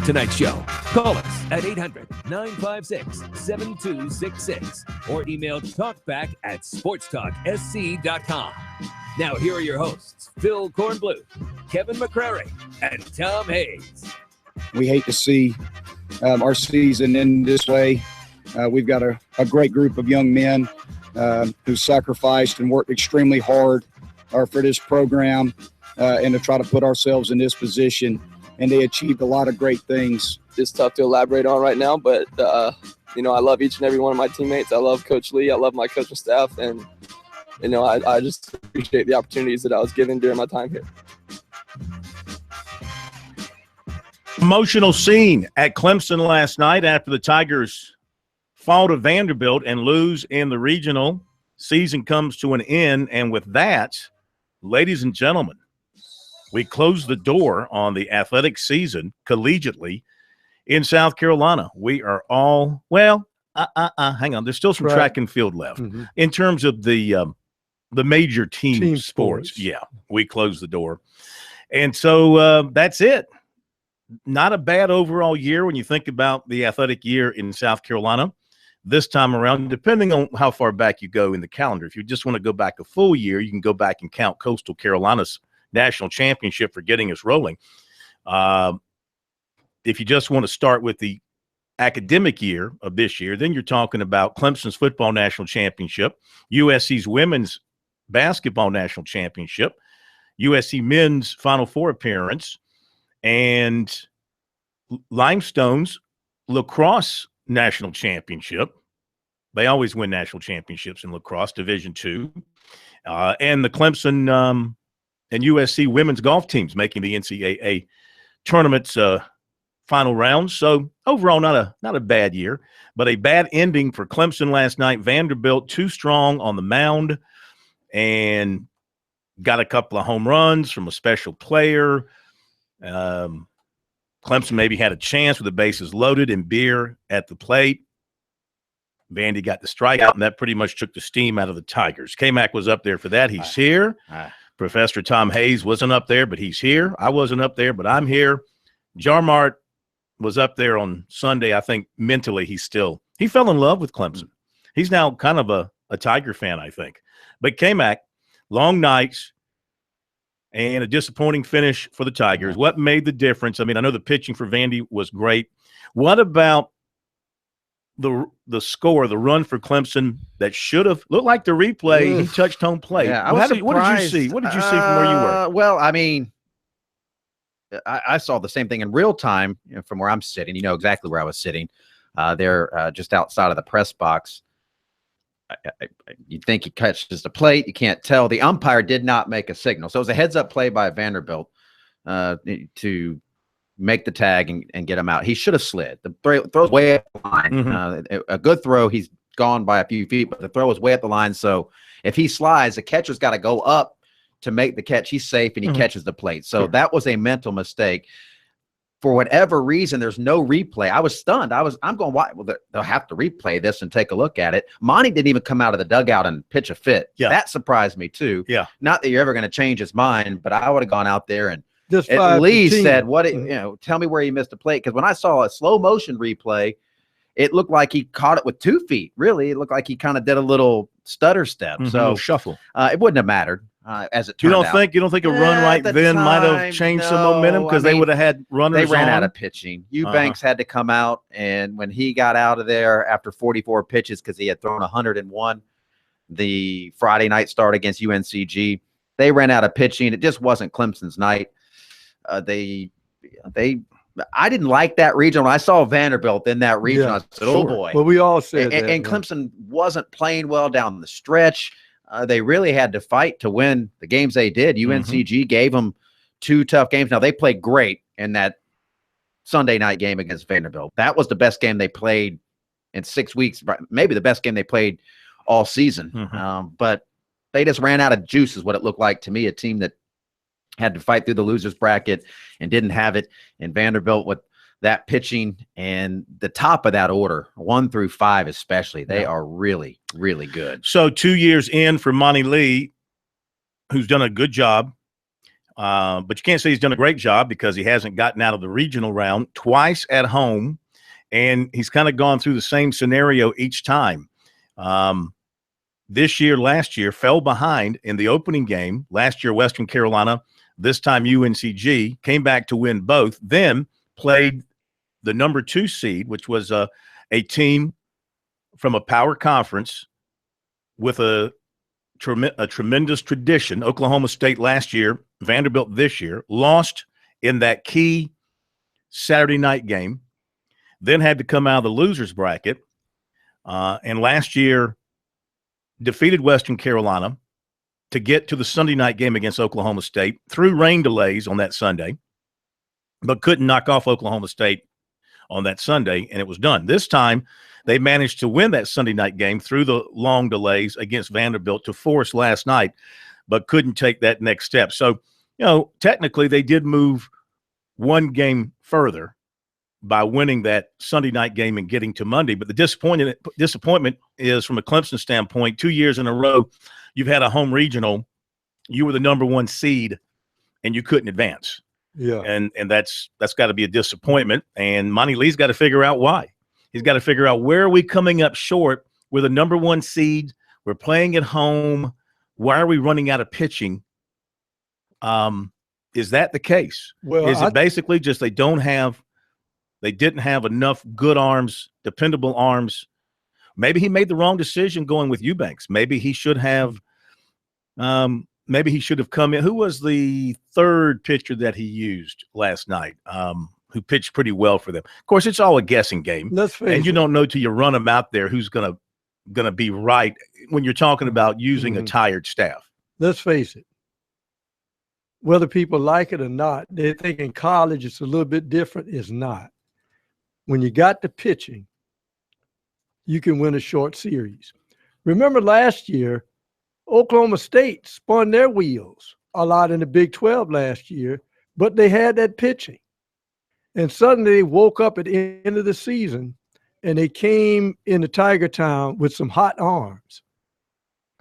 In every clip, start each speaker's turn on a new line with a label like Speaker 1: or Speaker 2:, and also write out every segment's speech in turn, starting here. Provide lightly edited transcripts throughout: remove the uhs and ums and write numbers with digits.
Speaker 1: tonight's show? Call us at 800-956-7266 or email talkback@sportstalksc.com. Now here are your hosts, Phil Kornbluth, Kevin McCrary, and Tom Hayes.
Speaker 2: We hate to see our season end this way. We've got a great group of young men who sacrificed and worked extremely hard for this program and to try to put ourselves in this position, and they achieved a lot of great things.
Speaker 3: It's tough to elaborate on right now, but I love each and every one of my teammates. I love Coach Lee. I love my coaching staff, and I just appreciate the opportunities that I was given during my time here.
Speaker 4: Emotional scene at Clemson last night after the Tigers fall to Vanderbilt and lose in the regional. Season comes to an end, and with that, ladies and gentlemen, we close the door on the athletic season collegiately in South Carolina. We are all, hang on, there's still some track and field left. In terms of the major team sports. Yeah, we close the door. And so that's it. Not a bad overall year when you think about the athletic year in South Carolina this time around, depending on how far back you go in the calendar. If you just want to go back a full year, you can go back and count Coastal Carolina's national championship for getting us rolling. If you just want to start with the academic year of this year, then you're talking about Clemson's football national championship, USC's women's basketball national championship, USC men's Final Four appearance, and Limestone's lacrosse national championship. They always win national championships in lacrosse, Division II. And the Clemson and USC women's golf teams making the NCAA tournament's final round. So overall, not a bad year, but a bad ending for Clemson last night. Vanderbilt too strong on the mound and got a couple of home runs from a special player. Clemson maybe had a chance with the bases loaded and Beer at the plate. Vandy got the strikeout, and that pretty much took the steam out of the Tigers. K-Mac was up there for that. He's here. Professor Tom Hayes wasn't up there, but he's here. I wasn't up there, but I'm here. Jarmart was up there on Sunday. I think mentally he fell in love with Clemson. He's now kind of a Tiger fan, I think. But K-Mac, long nights and a disappointing finish for the Tigers. What made the difference? I mean, I know the pitching for Vandy was great. What about the score, the run for Clemson that should have looked like the replay? He touched home plate.
Speaker 5: Yeah,
Speaker 4: what did you see? What did you see from where you were?
Speaker 5: Well, I mean, I saw the same thing in real time from where I'm sitting. You know exactly where I was sitting. There, just outside of the press box. You'd think he catches the plate. You can't tell. The umpire did not make a signal. So it was a heads-up play by Vanderbilt to make the tag and get him out. He should have slid. The throw's way up the line. A good throw, he's gone by a few feet, but the throw was way up the line. So if he slides, the catcher's got to go up to make the catch. He's safe, and he catches the plate. So that was a mental mistake. For whatever reason, there's no replay. I was stunned. I'm going, why? Well, they'll have to replay this and take a look at it. Monty didn't even come out of the dugout and pitch a fit. Yeah. That surprised me too. Yeah. Not that you're ever going to change his mind, but I would have gone out there and just at least said, tell me where he missed a plate. Because when I saw a slow motion replay, it looked like he caught it with 2 feet. Really, it looked like he kind of did a little stutter step. So
Speaker 4: shuffle.
Speaker 5: It wouldn't have mattered. As it turned out.
Speaker 4: You don't think a run right then might have changed some momentum because they would have had runners.
Speaker 5: They ran out of pitching. Eubanks had to come out, and when he got out of there after 44 pitches because he had thrown 101 the Friday night start against UNCG, they ran out of pitching. It just wasn't Clemson's night. I didn't like that region. When I saw Vanderbilt in that region, I said, "Oh boy!"
Speaker 6: Well, we all said that.
Speaker 5: And Clemson wasn't playing well down the stretch. They really had to fight to win the games they did. UNCG gave them 2 tough games. Now, they played great in that Sunday night game against Vanderbilt. That was the best game they played in 6 weeks, maybe the best game they played all season. But they just ran out of juice is what it looked like to me, a team that had to fight through the loser's bracket and didn't have it. And Vanderbilt with that pitching and the top of that order, 1 through 5 especially, they are really, really good.
Speaker 4: So 2 years in for Monty Lee, who's done a good job. But you can't say he's done a great job because he hasn't gotten out of the regional round twice at home, and he's kind of gone through the same scenario each time. This year, last year, fell behind in the opening game. Last year, Western Carolina, this time UNCG, came back to win both, then played the number 2 seed, which was a team from a power conference with a tremendous tradition. Oklahoma State last year, Vanderbilt this year, lost in that key Saturday night game, then had to come out of the losers bracket, and last year defeated Western Carolina to get to the Sunday night game against Oklahoma State through rain delays on that Sunday, but couldn't knock off Oklahoma State on that Sunday, and it was done. This time, they managed to win that Sunday night game through the long delays against Vanderbilt to force last night, but couldn't take that next step. So, technically they did move one game further by winning that Sunday night game and getting to Monday. But the disappointment is, from a Clemson standpoint, 2 years in a row, you've had a home regional. You were the number 1 seed, and you couldn't advance.
Speaker 6: Yeah,
Speaker 4: and that's got to be a disappointment. And Monty Lee's got to figure out why. He's got to figure out, where are we coming up short? We're the number 1 seed. We're playing at home. Why are we running out of pitching? Is that the case?
Speaker 6: Well,
Speaker 4: is it basically just they didn't have enough good arms, dependable arms? Maybe he made the wrong decision going with Eubanks. Maybe he should have come in. Who was the third pitcher that he used last night? Who pitched pretty well for them. Of course, it's all a guessing game.
Speaker 6: Let's face
Speaker 4: and you
Speaker 6: it.
Speaker 4: don't know till you run them out there who's gonna be right when you're talking about using a tired staff.
Speaker 6: Let's face it. Whether people like it or not, they think in college it's a little bit different. It's not. When you got the pitching, you can win a short series. Remember last year, Oklahoma State spun their wheels a lot in the Big 12 last year, but they had that pitching. And suddenly they woke up at the end of the season and they came into Tiger Town with some hot arms.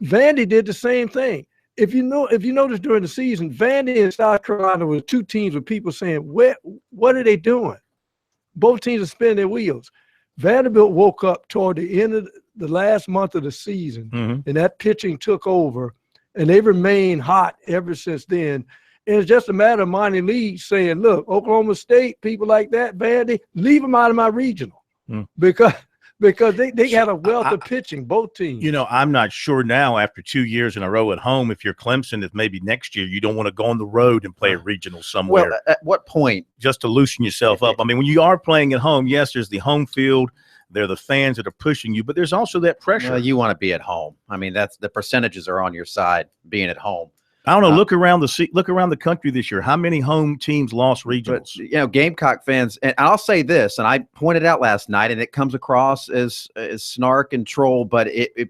Speaker 6: Vandy did the same thing. If you notice during the season, Vandy and South Carolina were 2 teams with people saying, what are they doing? Both teams are spinning their wheels. Vanderbilt woke up toward the end of the last month of the season, and that pitching took over, and they remained hot ever since then. And it's just a matter of Monty Lee saying, look, Oklahoma State, people like that, Vandy, leave them out of my regional because they had a wealth of pitching, both teams.
Speaker 4: I'm not sure now, after 2 years in a row at home, if you're Clemson, if maybe next year you don't want to go on the road and play a regional somewhere.
Speaker 5: Well, at what point?
Speaker 4: Just to loosen yourself up. I mean, when you are playing at home, yes, there's the home field. They're the fans that are pushing you, but there's also that pressure.
Speaker 5: Well, you want to be at home. I mean, that's the percentages are on your side being at home.
Speaker 4: I don't know. Look around the country this year. How many home teams lost regionals?
Speaker 5: But, Gamecock fans, and I'll say this, and I pointed out last night, and it comes across as snark and troll, but it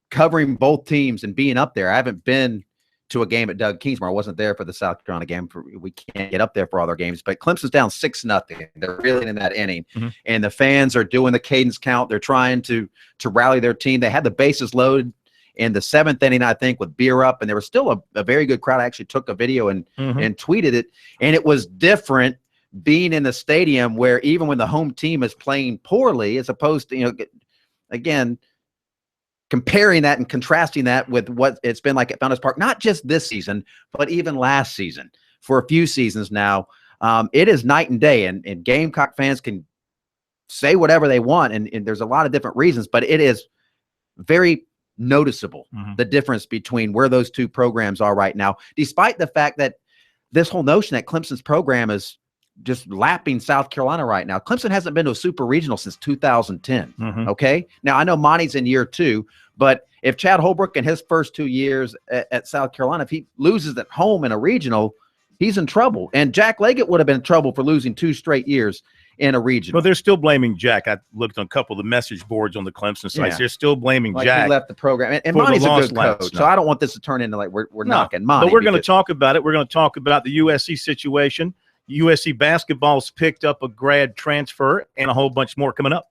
Speaker 5: covering both teams and being up there. I haven't been to a game at Doug Kingsmore. I wasn't there for the South Carolina game. We can't get up there for all their games, but Clemson's down 6-0. They're really in that inning, and the fans are doing the cadence count. They're trying to rally their team. They had the bases loaded in the 7th inning, I think, with beer up, and there was still a very good crowd. I actually took a video and tweeted it, and it was different being in the stadium where even when the home team is playing poorly, as opposed to, again, comparing that and contrasting that with what it's been like at Founders Park, not just this season, but even last season, for a few seasons now, it is night and day, and Gamecock fans can say whatever they want, and there's a lot of different reasons, but it is very noticeable, the difference between where those two programs are right now, despite the fact that this whole notion that Clemson's program is just lapping South Carolina right now. Clemson hasn't been to a super regional since 2010. Okay. Now I know Monty's in year 2, but if Chad Holbrook in his first 2 years at South Carolina, if he loses at home in a regional, he's in trouble. And Jack Leggett would have been in trouble for losing 2 straight years in a regional.
Speaker 4: Well, they're still blaming Jack. I looked on a couple of the message boards on the Clemson sites. They're still blaming Jack.
Speaker 5: He left the program. And Monty's a good coach, so I don't want this to turn into like we're knocking Monty.
Speaker 4: But we're going to talk about it. We're going to talk about the USC situation. USC basketball's picked up a grad transfer and a whole bunch more coming up.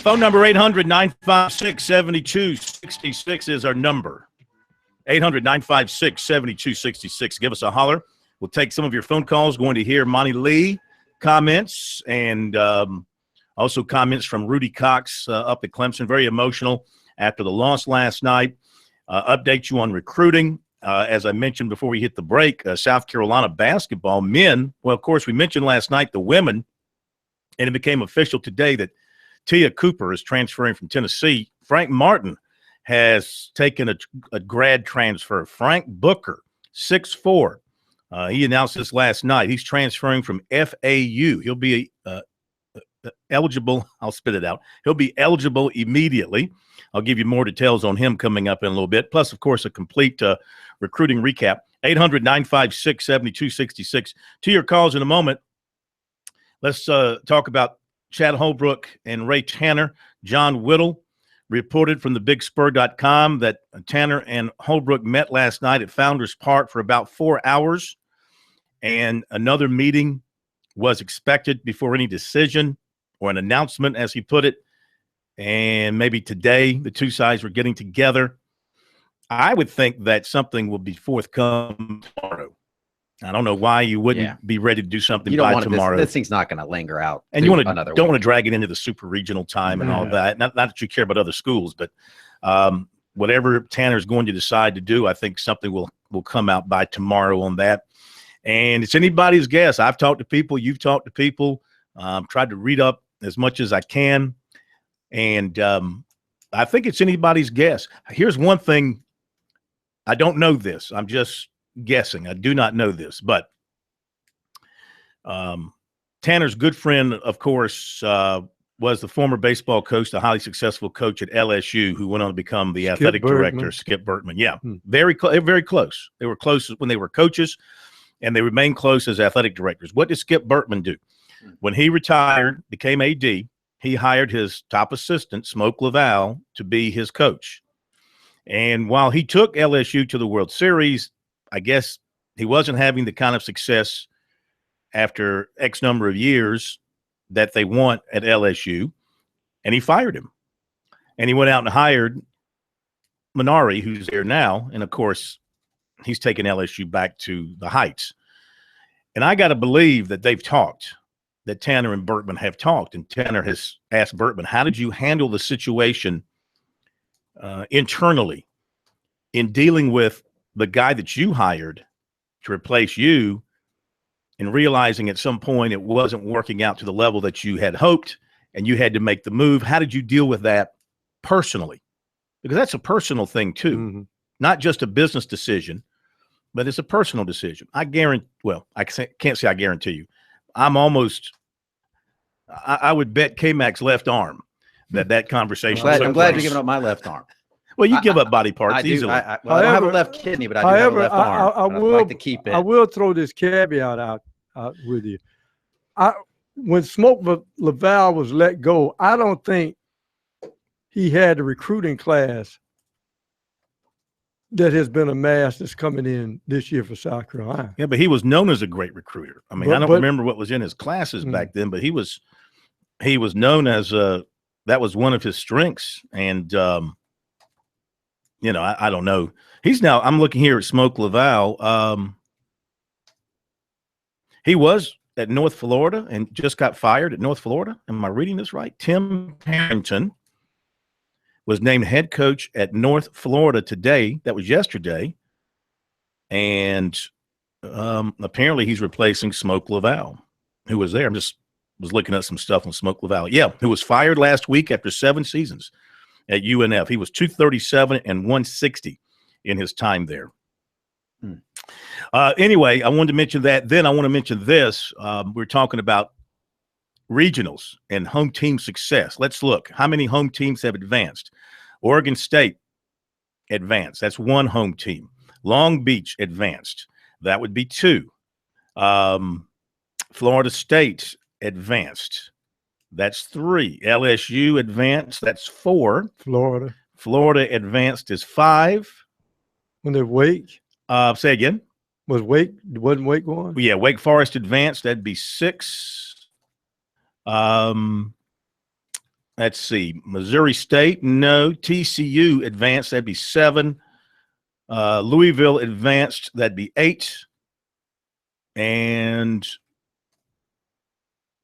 Speaker 4: Phone number 800-956-7266 is our number. 800-956-7266. Give us a holler. We'll take some of your phone calls. Going to hear Monty Lee comments and also comments from Rudy Cox up at Clemson. Very emotional after the loss last night. Update you on recruiting. As I mentioned before we hit the break, South Carolina basketball men. Well, of course, we mentioned last night the women, and it became official today that Tia Cooper is transferring from Tennessee. Frank Martin has taken a grad transfer. Frank Booker, 6'4". He announced this last night. He's transferring from FAU. He'll be eligible. I'll spit it out. He'll be eligible immediately. I'll give you more details on him coming up in a little bit. Plus, of course, a complete recruiting recap. 800-956-7266. To your calls in a moment. Let's talk about Chad Holbrook and Ray Tanner. John Whittle reported from thebigspur.com that Tanner and Holbrook met last night at Founders Park for about 4 hours, and another meeting was expected before any decision or an announcement, as he put it. And maybe today the two sides were getting together. I would think that something will be forthcoming tomorrow. I don't know why you wouldn't be ready to do something by tomorrow.
Speaker 5: This thing's not going to linger out.
Speaker 4: And you don't want to drag it into the super regional time and all that. Not that you care about other schools, but whatever Tanner's going to decide to do, I think something will come out by tomorrow on that. And it's anybody's guess. I've talked to people. You've talked to people. Tried to read up as much as I can. And I think it's anybody's guess. Here's one thing. I don't know this. I'm just guessing. I do not know this, but Tanner's good friend, of course, was the former baseball coach, the highly successful coach at LSU, who went on to become the athletic director, Skip Bertman. Yeah, very close. They were close when they were coaches, and they remained close as athletic directors. What did Skip Bertman do? When he retired, became AD, he hired his top assistant, Smoke Laval, to be his coach. And while he took LSU to the World Series, I guess he wasn't having the kind of success after X number of years that they want at LSU, and he fired him. And he went out and hired Minari, who's there now, and of course, he's taken LSU back to the heights. And I got to believe that they've talked, that Tanner and Bertman have talked, and Tanner has asked Bertman, how did you handle the situation internally in dealing with the guy that you hired to replace you, and realizing at some point it wasn't working out to the level that you had hoped and you had to make the move? How did you deal with that personally? Because that's a personal thing too, not just a business decision, but it's a personal decision. I guarantee, well, I can't say I guarantee you. I would bet K-Mac's left arm that conversation.
Speaker 5: I'm glad you're giving up my left arm.
Speaker 4: Well, you give up body parts easily.
Speaker 5: I don't have a left kidney, but I do have a left arm. I would like to keep it.
Speaker 6: I will throw this caveat out with you. When Smoke Laval was let go, I don't think he had the recruiting class that has been amassed that's coming in this year for South Carolina.
Speaker 4: Yeah, but he was known as a great recruiter. I mean, I don't remember what was in his classes back then, but he was known as that was one of his strengths. And I don't know. I'm looking here at Smoke Laval. He was at North Florida and just got fired at North Florida. Am I reading this right? Tim Harrington was named head coach at North Florida today. That was yesterday. And apparently he's replacing Smoke Laval, who was there. Was looking at some stuff on Smoke Laval. Yeah, who was fired last week after 7 seasons at UNF. He was 237 and 160 in his time there. Anyway, I wanted to mention that. Then I want to mention this. We're talking about regionals and home team success. Let's look. How many home teams have advanced? Oregon State advanced. That's 1 home team. Long Beach advanced. That would be 2. Florida State advanced. That's 3. LSU advanced. That's 4. Florida advanced is 5.
Speaker 6: When they're Wake?
Speaker 4: Say again.
Speaker 6: Wasn't Wake going?
Speaker 4: Yeah, Wake Forest advanced. That'd be 6. Let's see. Missouri State, no. TCU advanced, that'd be 7. Louisville advanced, that'd be 8. And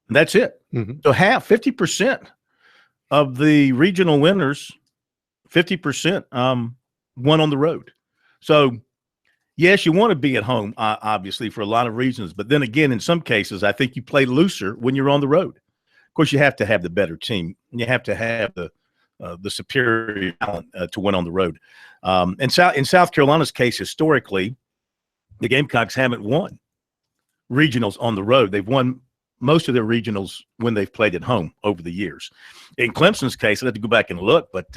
Speaker 4: that's it.
Speaker 6: Mhm.
Speaker 4: So 50% of the regional winners, 50% won on the road. So, yes, you want to be at home, obviously, for a lot of reasons. But then again, in some cases, I think you play looser when you're on the road. Of course, you have to have the better team. And you have to have the superior talent to win on the road. In South Carolina's case, historically, the Gamecocks haven't won regionals on the road. They've won most of their regionals when they've played at home over the years. In Clemson's case, I had to go back and look, but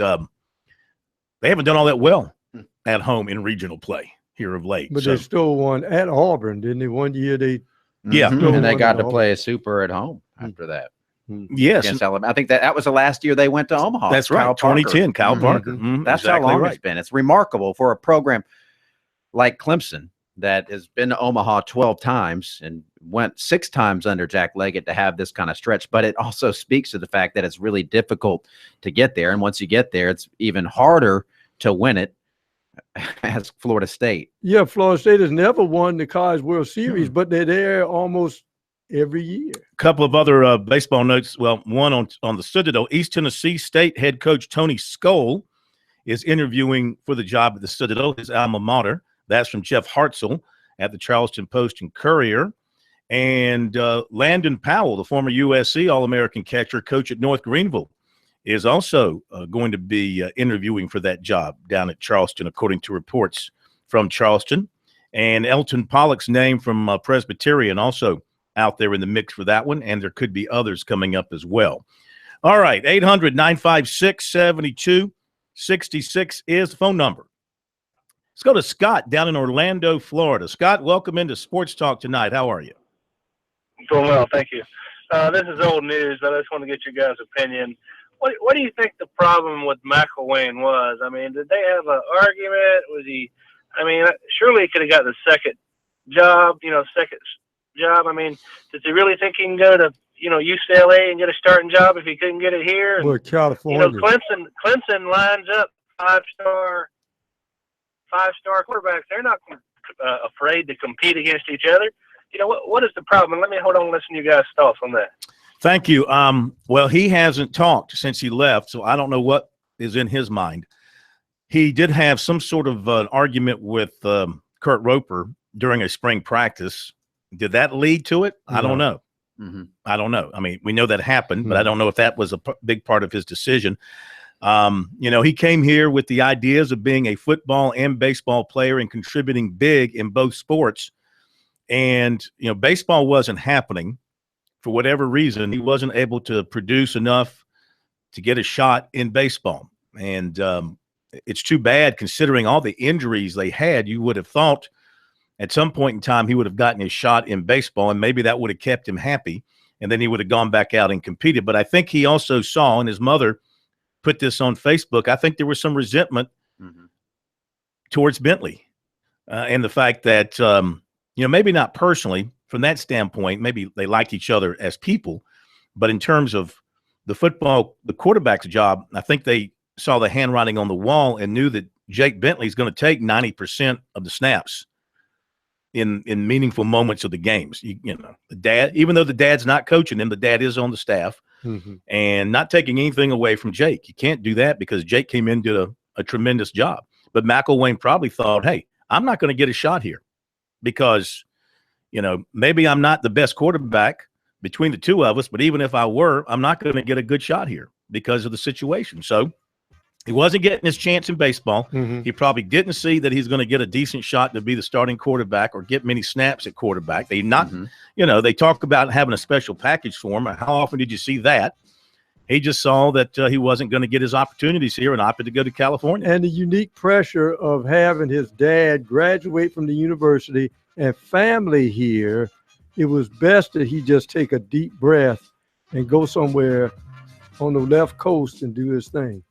Speaker 4: they haven't done all that well at home in regional play here of late.
Speaker 6: But they still won at Auburn, didn't they? One year they
Speaker 4: Yeah.
Speaker 5: Mhm.
Speaker 6: Still
Speaker 5: And they
Speaker 6: won
Speaker 5: got
Speaker 6: at
Speaker 5: to
Speaker 6: Auburn.
Speaker 5: play a super at home after that.
Speaker 4: Yes,
Speaker 5: Against Alabama. I think that was the last year they went to Omaha.
Speaker 4: that's right.
Speaker 5: Kyle Parker.
Speaker 4: 2010, Kyle
Speaker 5: Mhm.
Speaker 4: Parker.
Speaker 5: That's
Speaker 4: exactly
Speaker 5: how long
Speaker 4: right.
Speaker 5: it's been. It's remarkable for a program like Clemson that has been to Omaha 12 times and went 6 times under Jack Leggett to have this kind of stretch. But it also speaks to the fact that it's really difficult to get there. And once you get there, it's even harder to win it as Florida State.
Speaker 6: Yeah, Florida State has never won the College World Series, but they're there almost every year.
Speaker 4: A couple of other baseball notes. Well, one on the Citadel. East Tennessee State head coach Tony Skoll is interviewing for the job at the Citadel, his alma mater. That's from Jeff Hartzell at the Charleston Post and Courier. And Landon Powell, the former USC All-American catcher, coach at North Greenville, is also going to be interviewing for that job down at Charleston, according to reports from Charleston. And Elton Pollock's name from Presbyterian also out there in the mix for that one, and there could be others coming up as well. All right, 800-956-7266 is the phone number. Let's go to Scott down in Orlando, Florida. Scott, welcome into Sports Talk tonight. How are you?
Speaker 7: Doing well, thank you. This is old news, but I just want to get your guys' opinion. What do you think the problem with McElwain was? I mean, did they have an argument? Was he? I mean, surely he could have got the second job. I mean, does he really think he can go to UCLA and get a starting job if he couldn't get it here? And,
Speaker 6: Well, California.
Speaker 7: Clemson lines up five-star quarterbacks. They're not afraid to compete against each other. What is the problem? Let me listen to you guys' thoughts on that.
Speaker 4: Thank you. Well, he hasn't talked since he left, so I don't know what is in his mind. He did have some sort of an argument with Kurt Roper during a spring practice. Did that lead to it? I don't know.
Speaker 5: Mm-hmm.
Speaker 4: I don't know. I mean, we know that happened, but I don't know if that was a big part of his decision. He came here with the ideas of being a football and baseball player and contributing big in both sports. And, baseball wasn't happening for whatever reason. He wasn't able to produce enough to get a shot in baseball. And it's too bad considering all the injuries they had. You would have thought at some point in time he would have gotten his shot in baseball, and maybe that would have kept him happy. And then he would have gone back out and competed. But I think he also saw, and his mother put this on Facebook, I think there was some resentment towards Bentley and the fact that, maybe not personally from that standpoint, maybe they liked each other as people, but in terms of the quarterback's job, I think they saw the handwriting on the wall and knew that Jake Bentley is going to take 90% of the snaps in meaningful moments of the games. The dad, even though the dad's not coaching him, the dad is on the staff and not taking anything away from Jake. You can't do that because Jake came in, did a tremendous job. But McElwain probably thought, hey, I'm not going to get a shot here because, maybe I'm not the best quarterback between the two of us, but even if I were, I'm not going to get a good shot here because of the situation. So he wasn't getting his chance in baseball. He probably didn't see that he's going to get a decent shot to be the starting quarterback or get many snaps at quarterback. They they talk about having a special package for him. How often did you see that? He just saw that he wasn't going to get his opportunities here and opted to go to California.
Speaker 6: And the unique pressure of having his dad graduate from the university and family here, it was best that he just take a deep breath and go somewhere on the left coast and do his thing.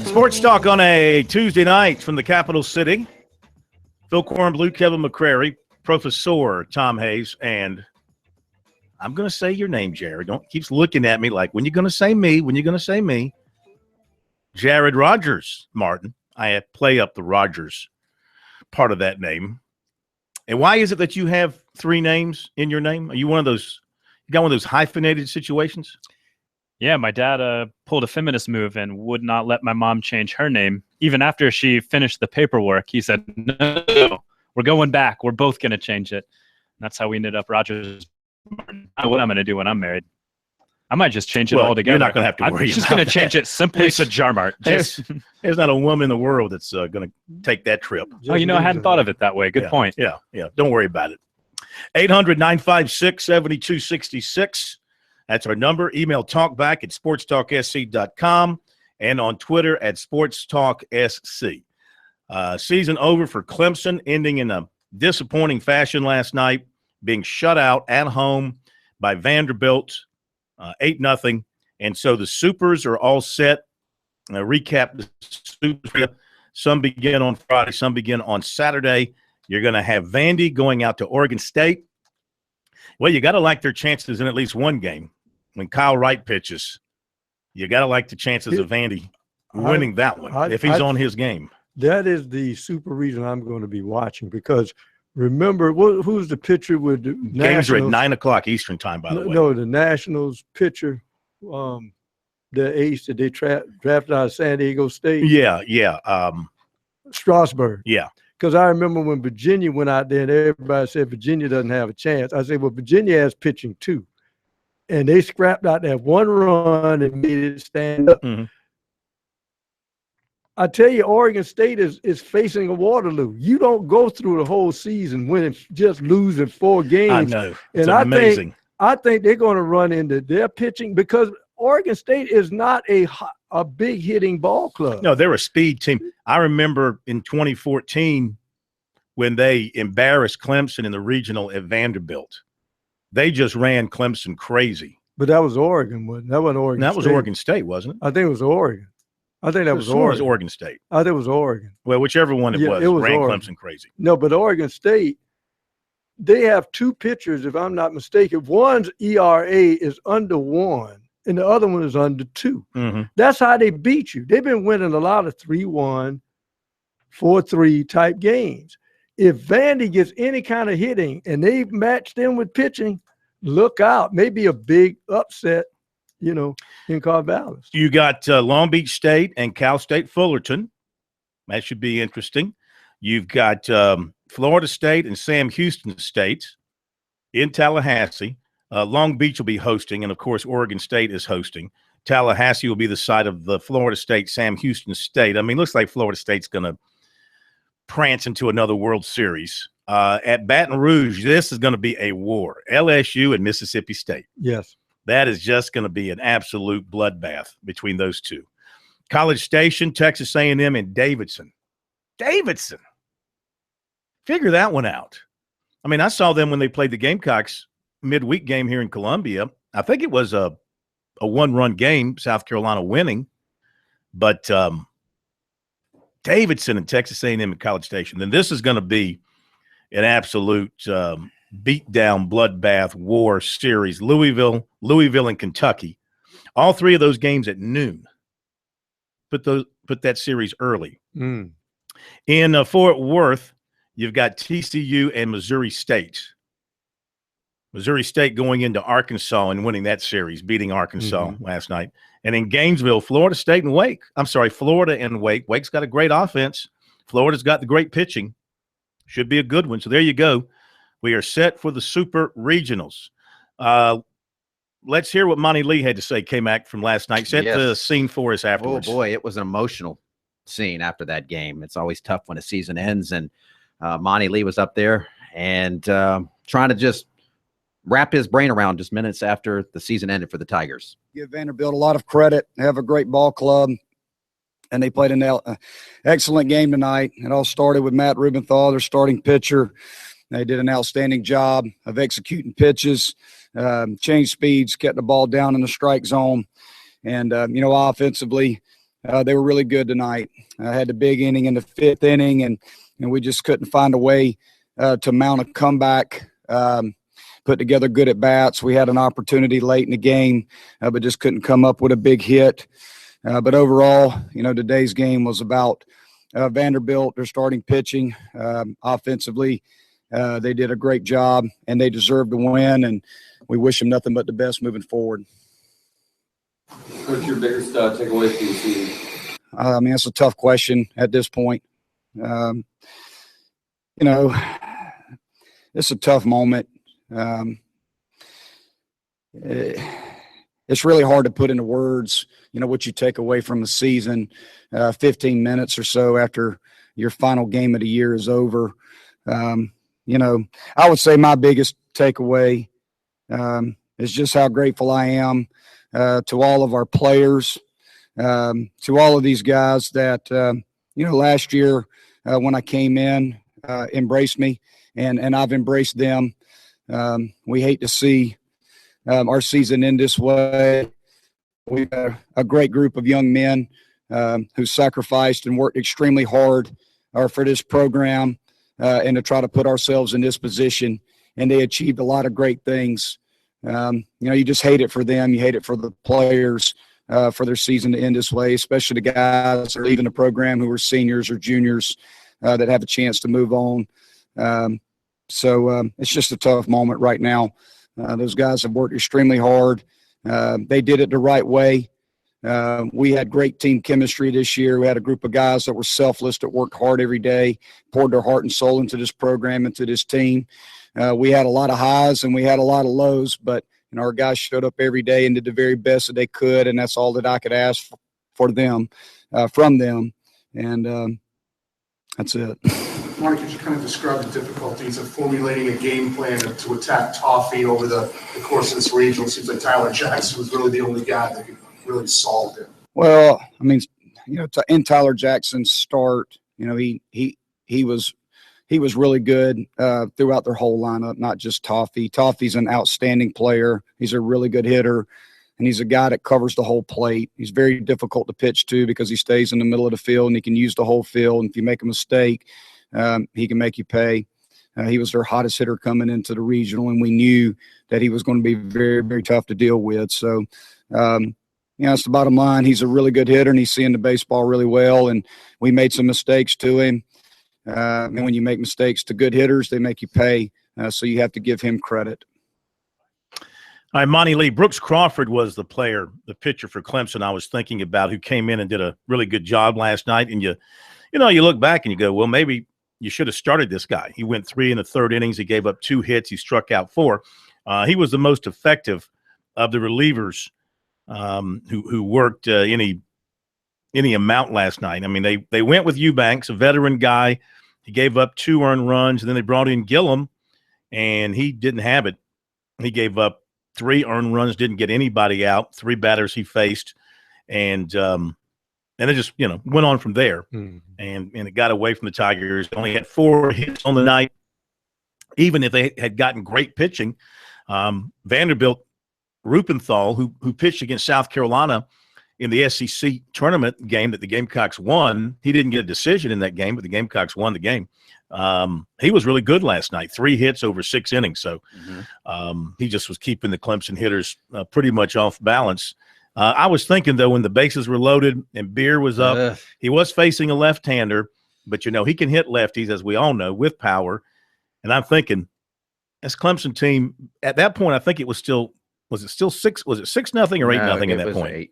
Speaker 4: Sports Talk on a Tuesday night from the capital city. Phil Kornblue, Kevin McCrary, Professor Tom Hayes, and I'm going to say your name, Jared. Don't keeps looking at me like, when you going to say me? When you going to say me? Jared Rogers, Martin. I play up the Rogers part of that name. And why is it that you have three names in your name? Are you one of those? You got one of those hyphenated situations?
Speaker 8: Yeah, my dad pulled a feminist move and would not let my mom change her name. Even after she finished the paperwork, he said, no, we're going back. We're both going to change it. And that's how we ended up Rogers. I don't know what I'm going to do when I'm married. I might just change it altogether.
Speaker 4: You're not going to have to worry.
Speaker 8: I'm just going to change it simply to Jarmart.
Speaker 4: There's not a woman in the world that's going to take that trip.
Speaker 8: Oh, I hadn't thought of it that way. Good point.
Speaker 4: Yeah. Don't worry about it. 800-956-7266. That's our number. Email talkback at sportstalksc.com and on Twitter at SportsTalkSC. Season over for Clemson, ending in a disappointing fashion last night, being shut out at home by Vanderbilt, 8-0. And so the Supers are all set. Recap the Supers. Some begin on Friday, some begin on Saturday. You're going to have Vandy going out to Oregon State. Well, you got to like their chances in at least one game. When Kyle Wright pitches, you got to like the chances of Vandy winning that one if he's on his game.
Speaker 6: That is the super reason I'm going to be watching, because remember, who's the pitcher with the
Speaker 4: games are at 9 o'clock Eastern time, by the way.
Speaker 6: No, the Nationals pitcher, the ace that they drafted out of San Diego State.
Speaker 4: Yeah.
Speaker 6: Strasburg.
Speaker 4: Yeah.
Speaker 6: Because I remember when Virginia went out there and everybody said Virginia doesn't have a chance. I said, well, Virginia has pitching too. And they scrapped out that one run and made it stand up.
Speaker 4: Mm-hmm.
Speaker 6: I tell you, Oregon State is facing a Waterloo. You don't go through the whole season winning, just losing 4 games.
Speaker 4: I know. It's
Speaker 6: and
Speaker 4: amazing.
Speaker 6: I think they're going to run into their pitching, because Oregon State is not a big hitting ball club.
Speaker 4: No, they're a speed team. I remember in 2014 when they embarrassed Clemson in the regional at Vanderbilt. They just ran Clemson crazy.
Speaker 6: But that was Oregon, wasn't it? That wasn't Oregon
Speaker 4: That
Speaker 6: State.
Speaker 4: was Oregon State, wasn't it?
Speaker 6: I think it was Oregon. I think that was Oregon.
Speaker 4: It was Oregon State.
Speaker 6: I think it was Oregon.
Speaker 4: Well, whichever one it was ran
Speaker 6: Oregon.
Speaker 4: Clemson crazy.
Speaker 6: No, but Oregon State, they have 2 pitchers, if I'm not mistaken. One's ERA is under 1, and the other one is under 2.
Speaker 4: Mm-hmm.
Speaker 6: That's how they beat you. They've been winning a lot of 3-1, 4-3 type games. If Vandy gets any kind of hitting and they match them with pitching, look out. Maybe a big upset, in Corvallis.
Speaker 4: You got Long Beach State and Cal State Fullerton. That should be interesting. You've got Florida State and Sam Houston State in Tallahassee. Long Beach will be hosting, and, of course, Oregon State is hosting. Tallahassee will be the site of the Florida State, Sam Houston State. I mean, looks like Florida State's going to prance into another World Series. At Baton Rouge, this is going to be a war. LSU and Mississippi State.
Speaker 6: Yes.
Speaker 4: That is just going to be an absolute bloodbath between those two. College Station, Texas A&M, and Davidson. Figure that one out. I mean, I saw them when they played the Gamecocks midweek game here in Columbia. I think it was a 1-run game, South Carolina winning. But Davidson and Texas A&M and College Station. Then this is going to be an absolute beat-down, bloodbath, war series. Louisville, and Kentucky. All 3 of those games at noon. Put that series early.
Speaker 6: Mm.
Speaker 4: In Fort Worth, you've got TCU and Missouri State. Missouri State going into Arkansas and winning that series, beating Arkansas last night. And in Gainesville, Florida State and Wake. Florida and Wake. Wake's got a great offense. Florida's got the great pitching. Should be a good one. So there you go. We are set for the Super Regionals. Let's hear what Monty Lee had to say, K-Mac, from last night. Set the scene for us afterwards.
Speaker 5: Oh, boy, it was an emotional scene after that game. It's always tough when a season ends, and Monty Lee was up there and trying to just wrap his brain around just minutes after the season ended for the Tigers.
Speaker 2: Give Vanderbilt a lot of credit. They have a great ball club, and they played an excellent game tonight. It all started with Matt Rubenthal, their starting pitcher. They did an outstanding job of executing pitches, changed speeds, kept the ball down in the strike zone. And, offensively, they were really good tonight. I had the big inning in the 5th inning, and we just couldn't find a way to mount a comeback, put together good at-bats. We had an opportunity late in the game, but just couldn't come up with a big hit. But overall, today's game was about Vanderbilt, their starting pitching. Offensively, they did a great job, and they deserved to win, and we wish them nothing but the best moving forward.
Speaker 9: What's your biggest takeaway from the season?
Speaker 2: It's a tough question at this point. It's a tough moment. It's really hard to put into words, what you take away from the season 15 minutes or so after your final game of the year is over. I would say my biggest takeaway is just how grateful I am to all of our players, to all of these guys that, last year when I came in, embraced me, and I've embraced them. We hate to see our season end this way. We've got a great group of young men who sacrificed and worked extremely hard for this program and to try to put ourselves in this position, and they achieved a lot of great things. You just hate it for them. You hate it for the players for their season to end this way, especially the guys that are leaving the program who are seniors or juniors that have a chance to move on. So it's just a tough moment right now. Those guys have worked extremely hard. They did it the right way. We had great team chemistry this year. We had a group of guys that were selfless, that worked hard every day, poured their heart and soul into this program, into this team. We had a lot of highs and we had a lot of lows, but our guys showed up every day and did the very best that they could, and that's all that I could ask for them, from them, and that's it.
Speaker 10: Mark, could you kind of describe the difficulties of formulating a game plan to attack Toffee over the course of this regional? It seems like Tyler Jackson was really the only guy that could really solve it.
Speaker 2: Well, in Tyler Jackson's start, he was really good throughout their whole lineup, not just Toffee. Toffee's an outstanding player. He's a really good hitter, and he's a guy that covers the whole plate. He's very difficult to pitch to because he stays in the middle of the field, and he can use the whole field. And if you make a mistake, he can make you pay. He was their hottest hitter coming into the regional, and we knew that he was going to be very, very tough to deal with. So, it's the bottom line. He's a really good hitter, and he's seeing the baseball really well, and we made some mistakes to him. And when you make mistakes to good hitters, they make you pay. So you have to give him credit.
Speaker 4: All right, Monty Lee, Brooks Crawford was the pitcher for Clemson I was thinking about, who came in and did a really good job last night. And you look back and you go, well, maybe you should have started this guy. He went 3 in the 3rd innings. He gave up 2 hits. He struck out 4. He was the most effective of the relievers who worked any amount last night. They went with Eubanks, a veteran guy. He gave up 2 earned runs, and then they brought in Gillum, and he didn't have it. He gave up 3 earned runs, didn't get anybody out, 3 batters he faced, and it just went on from there. And it got away from the Tigers. Only had 4 hits on the night. Even if they had gotten great pitching, Vanderbilt Rupenthal, who pitched against South Carolina in the SEC tournament game that the Gamecocks won, he didn't get a decision in that game, but the Gamecocks won the game. He was really good last night, 3 hits over 6 innings. So he just was keeping the Clemson hitters pretty much off balance. I was thinking, though, when the bases were loaded and Beer was up, he was facing a left-hander, but, he can hit lefties, as we all know, with power. And I'm thinking, this Clemson team, at that point, I think it was still – was it 6-0 or 8-0 at that point?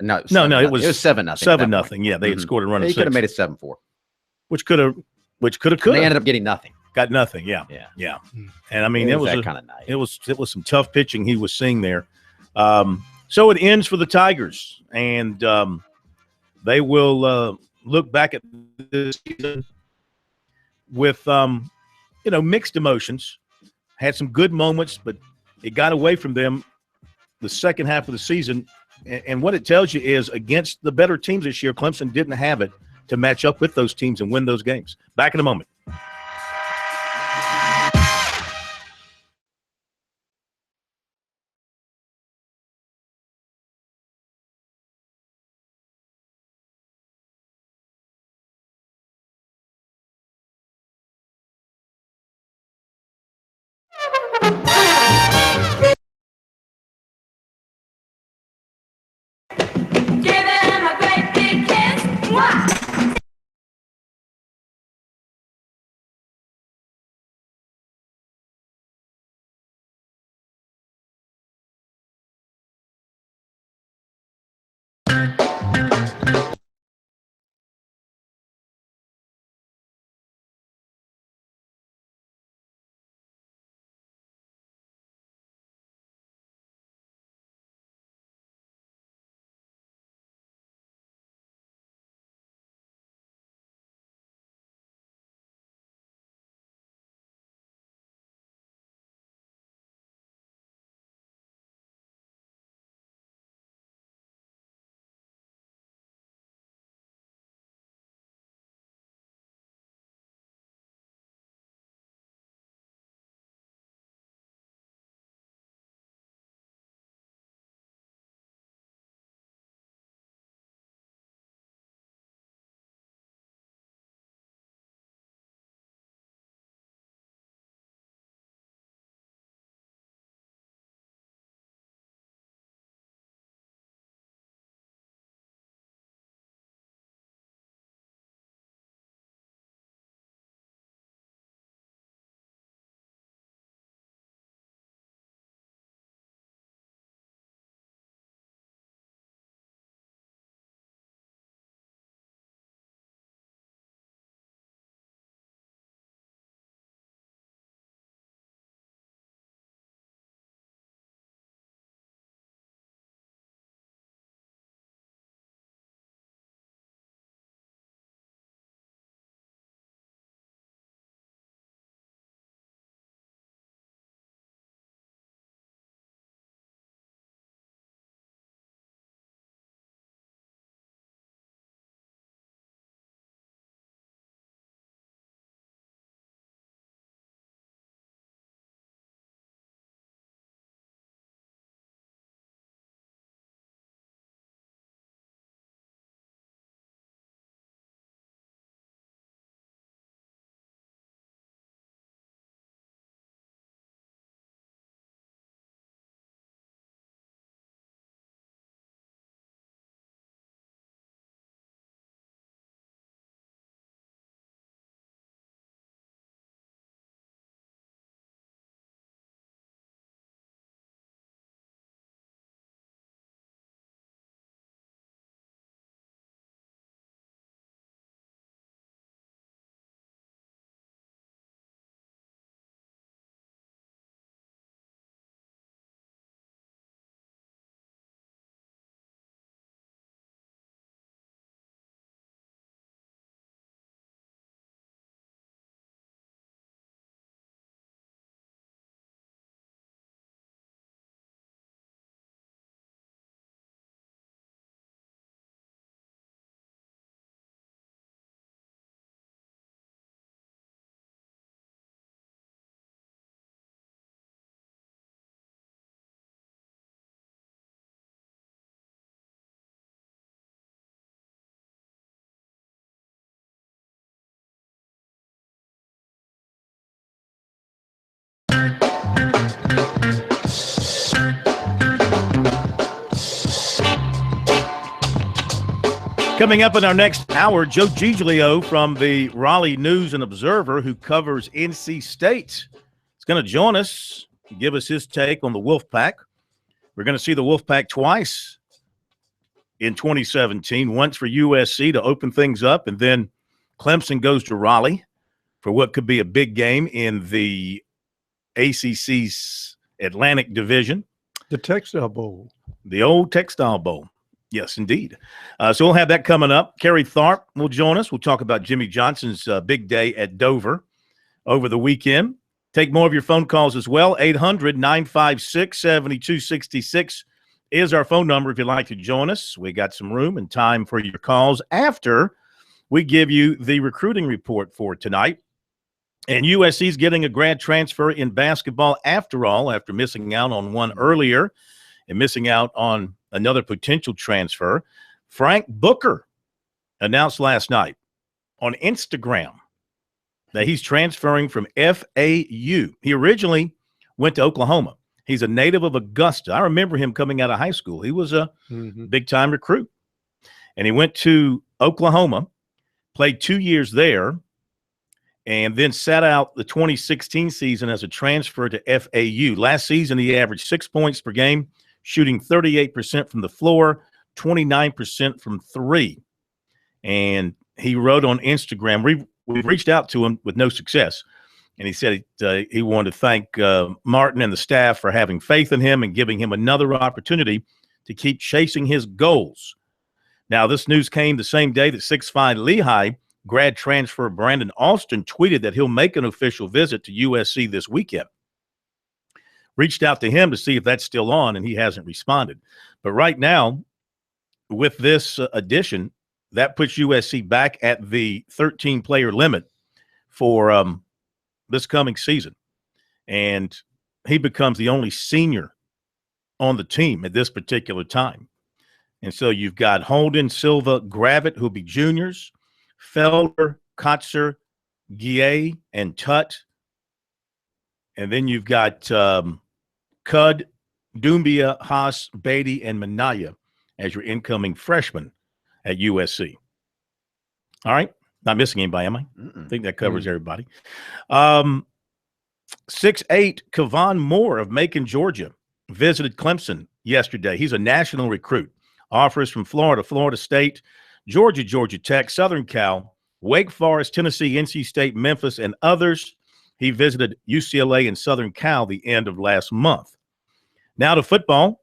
Speaker 5: No, it was 7-0.
Speaker 4: 7-0. Yeah, they had scored a run.
Speaker 5: He could have made it 7-4,
Speaker 4: which could have.
Speaker 5: They ended up getting nothing.
Speaker 4: Got nothing. Yeah. And it was that kind of night. It was some tough pitching he was seeing there. So it ends for the Tigers, and they will look back at this season with mixed emotions. Had some good moments, but it got away from them the second half of the season. And what it tells you is, against the better teams this year, Clemson didn't have it to match up with those teams and win those games. Back in a moment. Coming up in our next hour, Joe Giglio from the Raleigh News and Observer, who covers NC State, is going to join us, give us his take on the Wolfpack. We're going to see the Wolfpack twice in 2017, once for USC to open things up, and then Clemson goes to Raleigh for what could be a big game in the ACC's Atlantic Division.
Speaker 6: The Textile Bowl.
Speaker 4: The old Textile Bowl. Yes, indeed. So we'll have that coming up. Kerry Tharp will join us. We'll talk about Jimmy Johnson's big day at Dover over the weekend. Take more of your phone calls as well. 800-956-7266 is our phone number if you'd like to join us. We got some room and time for your calls after we give you the recruiting report for tonight. And USC's getting a grad transfer in basketball after all, after missing out on one earlier and missing out on another potential transfer. Frank Booker announced last night on Instagram that he's transferring from FAU. He originally went to Oklahoma. He's a native of Augusta. I remember him coming out of high school. He was a big-time recruit. And he went to Oklahoma, played 2 years there, and then sat out the 2016 season as a transfer to FAU. Last season, he averaged 6 points per game, shooting 38% from the floor, 29% from three. And he wrote on Instagram, we reached out to him with no success. And he said he wanted to thank Martin and the staff for having faith in him and giving him another opportunity to keep chasing his goals. Now, this news came the same day that 6'5" Lehigh grad transfer Brandon Alston tweeted that he'll make an official visit to USC this weekend. Reached out to him to see if that's still on, and he hasn't responded. But right now, with this addition, that puts USC back at the 13-player limit for this coming season. And he becomes the only senior on the team at this particular time. And so you've got Holden, Silva, Gravitt, who'll be juniors, Felder, Kotzer, Guillet, and Tutt. And then you've got Cud, Doumbia, Haas, Beatty, and Minaya as your incoming freshmen at USC. All right. Not missing anybody, am I? I think that covers everybody. 6'8", Kevon Moore of Macon, Georgia, visited Clemson yesterday. He's a national recruit. Offers from Florida, Florida State, Georgia, Georgia Tech, Southern Cal, Wake Forest, Tennessee, NC State, Memphis, and others. He visited UCLA and Southern Cal the end of last month. Now to football.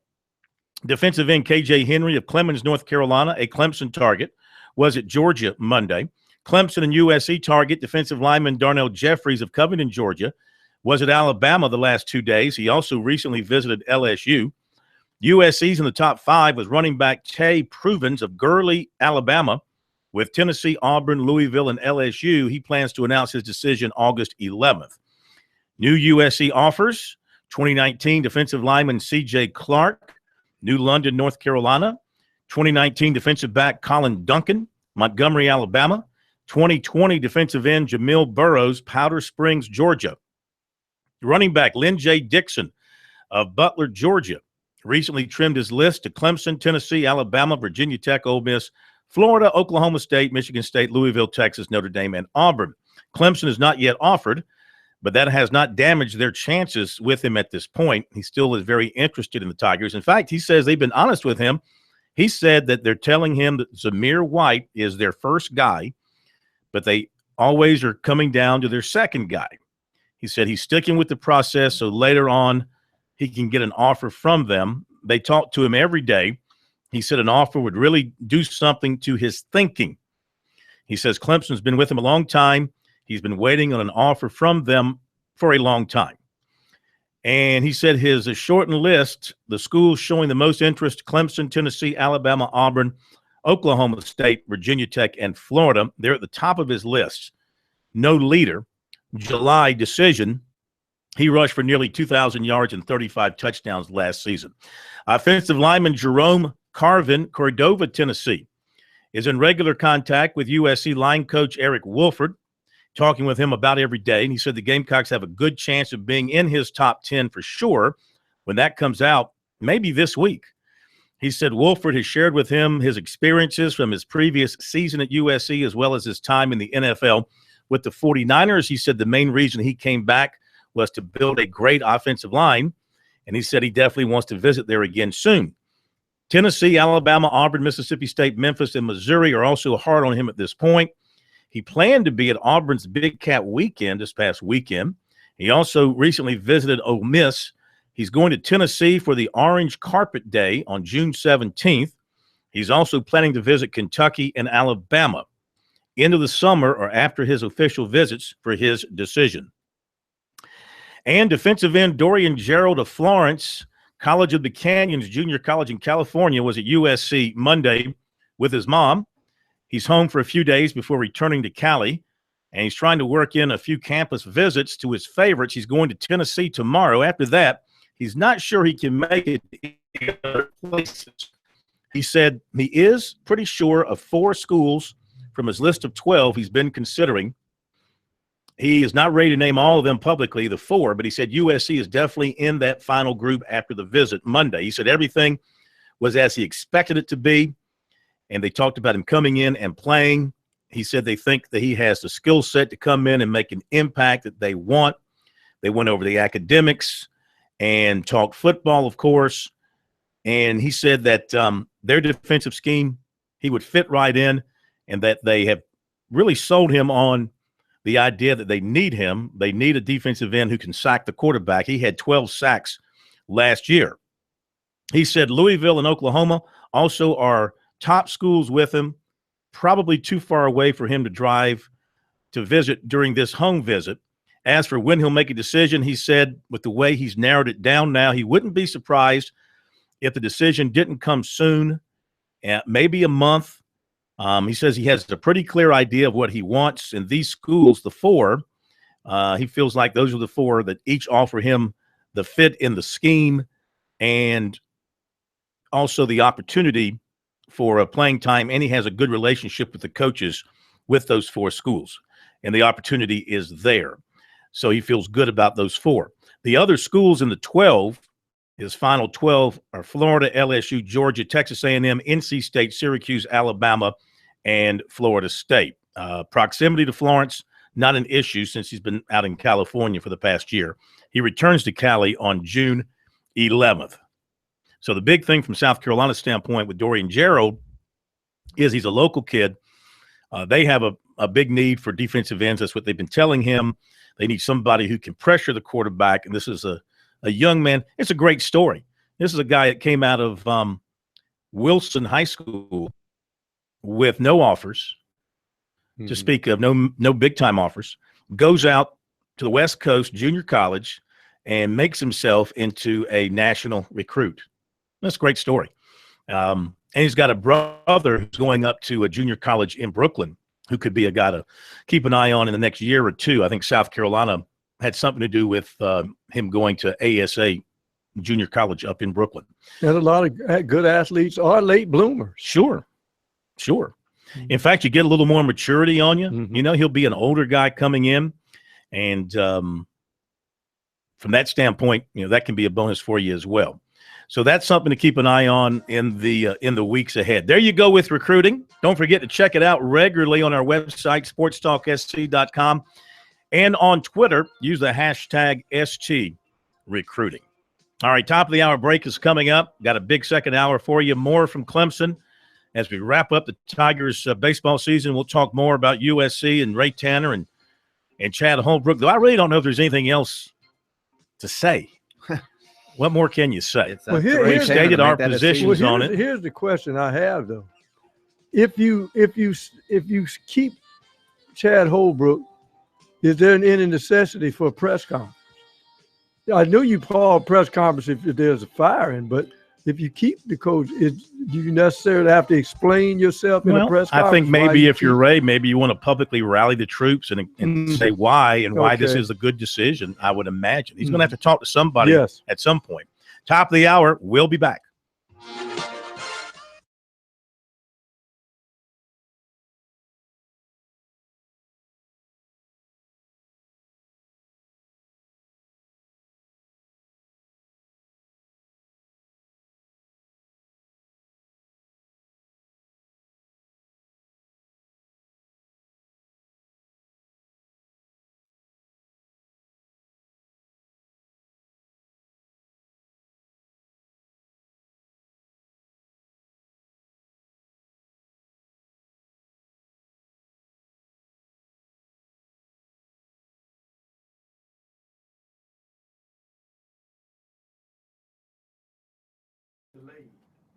Speaker 4: Defensive end KJ Henry of Clemens, North Carolina, a Clemson target, was at Georgia Monday. Clemson and USC target defensive lineman Darnell Jeffries of Covington, Georgia, was at Alabama the last 2 days. He also recently visited LSU. USC's in the top 5 was running back Tay Pruvens of Gurley, Alabama. With Tennessee, Auburn, Louisville, and LSU, he plans to announce his decision August 11th. New USC offers, 2019 defensive lineman C.J. Clark, New London, North Carolina. 2019 defensive back Colin Duncan, Montgomery, Alabama. 2020 defensive end Jamil Burrows, Powder Springs, Georgia. Running back Lynn J. Dixon of Butler, Georgia, recently trimmed his list to Clemson, Tennessee, Alabama, Virginia Tech, Ole Miss, Florida, Oklahoma State, Michigan State, Louisville, Texas, Notre Dame, and Auburn. Clemson is not yet offered, but that has not damaged their chances with him at this point. He still is very interested in the Tigers. In fact, he says they've been honest with him. He said that they're telling him that Zamir White is their first guy, but they always are coming down to their second guy. He said he's sticking with the process so later on he can get an offer from them. They talk to him every day. He said an offer would really do something to his thinking. He says Clemson's been with him a long time. He's been waiting on an offer from them for a long time. And he said his shortened list, the schools showing the most interest, Clemson, Tennessee, Alabama, Auburn, Oklahoma State, Virginia Tech, and Florida, they're at the top of his list. No leader. July decision. He rushed for nearly 2,000 yards and 35 touchdowns last season. Offensive lineman Jerome Carvin, Cordova, Tennessee, is in regular contact with USC line coach Eric Wolford, talking with him about every day. And he said the Gamecocks have a good chance of being in his top 10 for sure when that comes out, maybe this week. He said Wolford has shared with him his experiences from his previous season at USC as well as his time in the NFL with the 49ers. He said the main reason he came back was to build a great offensive line, and he said he definitely wants to visit there again soon. Tennessee, Alabama, Auburn, Mississippi State, Memphis, and Missouri are also hard on him at this point. He planned to be at Auburn's Big Cat Weekend this past weekend. He also recently visited Ole Miss. He's going to Tennessee for the Orange Carpet Day on June 17th. He's also planning to visit Kentucky and Alabama into the summer or after his official visits for his decision. And defensive end Dorian Gerald of Florence, College of the Canyons Junior College in California, was at USC Monday with his mom. He's home for a few days before returning to Cali, and he's trying to work in a few campus visits to his favorites. He's going to Tennessee tomorrow. After that, he's not sure he can make it to other places. He said he is pretty sure of 4 schools from his list of 12 he's been considering. He is not ready to name all of them publicly, the 4, but he said USC is definitely in that final group after the visit Monday. He said everything was as he expected it to be, and they talked about him coming in and playing. He said they think that he has the skill set to come in and make an impact that they want. They went over the academics and talked football, of course. And he said that their defensive scheme, he would fit right in, and that they have really sold him on the idea that they need him. They need a defensive end who can sack the quarterback. He had 12 sacks last year. He said Louisville and Oklahoma also are top schools with him, probably too far away for him to drive to visit during this home visit. As for when he'll make a decision, he said with the way he's narrowed it down now, he wouldn't be surprised if the decision didn't come soon, maybe a month. He says he has a pretty clear idea of what he wants. And these schools, the four, he feels like those are the four that each offer him the fit in the scheme and also the opportunity for a playing time. And he has a good relationship with the coaches with those four schools. And the opportunity is there. So he feels good about those four. The other schools in the 12, his final 12, are Florida, LSU, Georgia, Texas A&M, NC State, Syracuse, Alabama, and Florida State. Proximity to Florence, not an issue since he's been out in California for the past year. He returns to Cali on June 11th. So the big thing from South Carolina's standpoint with Dorian Gerald is he's a local kid. They have a big need for defensive ends. That's what they've been telling him. They need somebody who can pressure the quarterback, and this is a young man. It's a great story. This is a guy that came out of Wilson High School with no offers, to speak of, no big-time offers, goes out to the West Coast junior college and makes himself into a national recruit. That's a great story. And he's got a brother who's going up to a junior college in Brooklyn who could be a guy to keep an eye on in the next year or two. I think South Carolina had something to do with him going to ASA junior college up in Brooklyn.
Speaker 6: And a lot of good athletes are late bloomers.
Speaker 4: Sure. In fact, you get a little more maturity on you.
Speaker 6: Mm-hmm.
Speaker 4: You know, he'll be an older guy coming in. And from that standpoint, you know, that can be a bonus for you as well. So that's something to keep an eye on in the weeks ahead. There you go with recruiting. Don't forget to check it out regularly on our website, SportsTalkSC.com, and on Twitter. Use the hashtag STRecruiting. All right, top of the hour break is coming up. Got a big second hour for you. More from Clemson as we wrap up the Tigers baseball season. We'll talk more about USC and Ray Tanner and Chad Holbrook. Though I really don't know if there's anything else to say. What more can you say? We've stated our positions on it.
Speaker 6: Here's the question I have, though. If you keep Chad Holbrook, is there any necessity for a press conference? I know you call a press conference if there's a firing, but if you keep the coach, do you necessarily have to explain yourself in a press conference?
Speaker 4: I think maybe if you're Ray, maybe you want to publicly rally the troops and say why and why this is a good decision. I would imagine he's going to have to talk to somebody at some point. Top of the hour, we'll be back.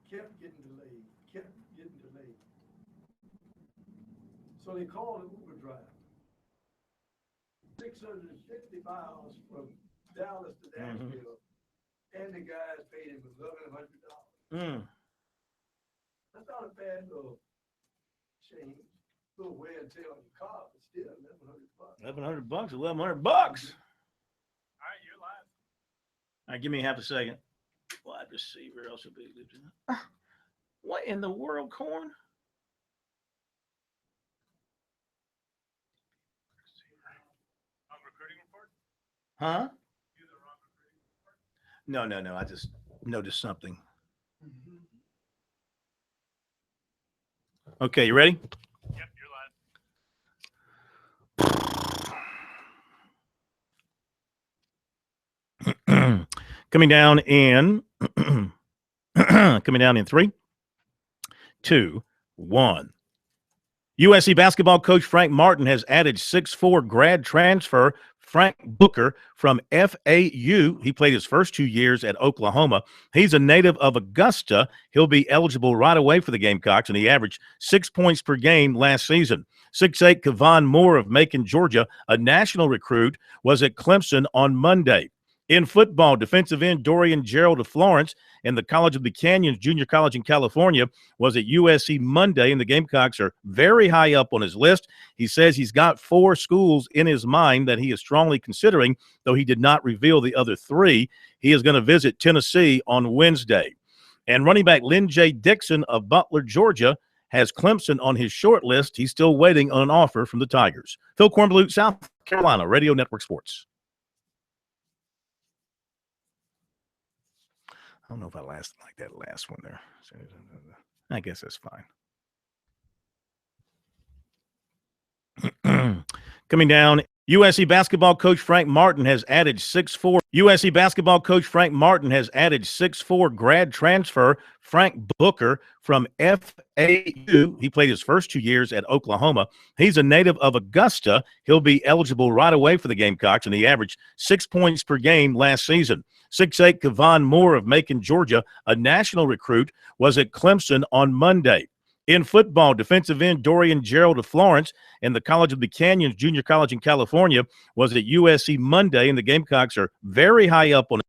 Speaker 6: Kept getting delayed. So they called an Uber driver. 650 miles from Dallas to Nashville, and the guys paid him $1,100. That's not a bad little change. A little wear and tear on your car, but still $1,100.
Speaker 4: $1,100, $1,100. All right, you're live. All right, give me half a second. Wide receiver also be good. What in the world, Corn? Recruiting report? Huh? No. I just noticed something. Okay, you ready?
Speaker 8: Yep,
Speaker 4: You're live. Coming down in 3, 2, 1. USC basketball coach Frank Martin has added 6'4" grad transfer Frank Booker from FAU. He played his first 2 years at Oklahoma. He's a native of Augusta. He'll be eligible right away for the Gamecocks, and he averaged 6 points per game last season. 6'8" Kevon Moore of Macon, Georgia, a national recruit, was at Clemson on Monday. In football, defensive end Dorian Gerald of Florence and the College of the Canyons Junior College in California was at USC Monday, and the Gamecocks are very high up on his list. He says he's got 4 schools in his mind that he is strongly considering, though he did not reveal the other 3. He is going to visit Tennessee on Wednesday. And running back Lynn J. Dixon of Butler, Georgia, has Clemson on his short list. He's still waiting on an offer from the Tigers. Phil Kornblut, South Carolina, Radio Network Sports. I don't know if I like that last one there. I guess that's fine. Coming down, USC basketball coach Frank Martin has added 6'4". USC basketball coach Frank Martin has added 6'4" grad transfer Frank Booker from FAU. He played his first 2 years at Oklahoma. He's a native of Augusta. He'll be eligible right away for the Gamecocks, and he averaged 6 points per game last season. 6'8" Kevon Moore of Macon, Georgia, a national recruit, was at Clemson on Monday. In football, defensive end Dorian Gerald of Florence and the College of the Canyons Junior College in California was at USC Monday, and the Gamecocks are very high up on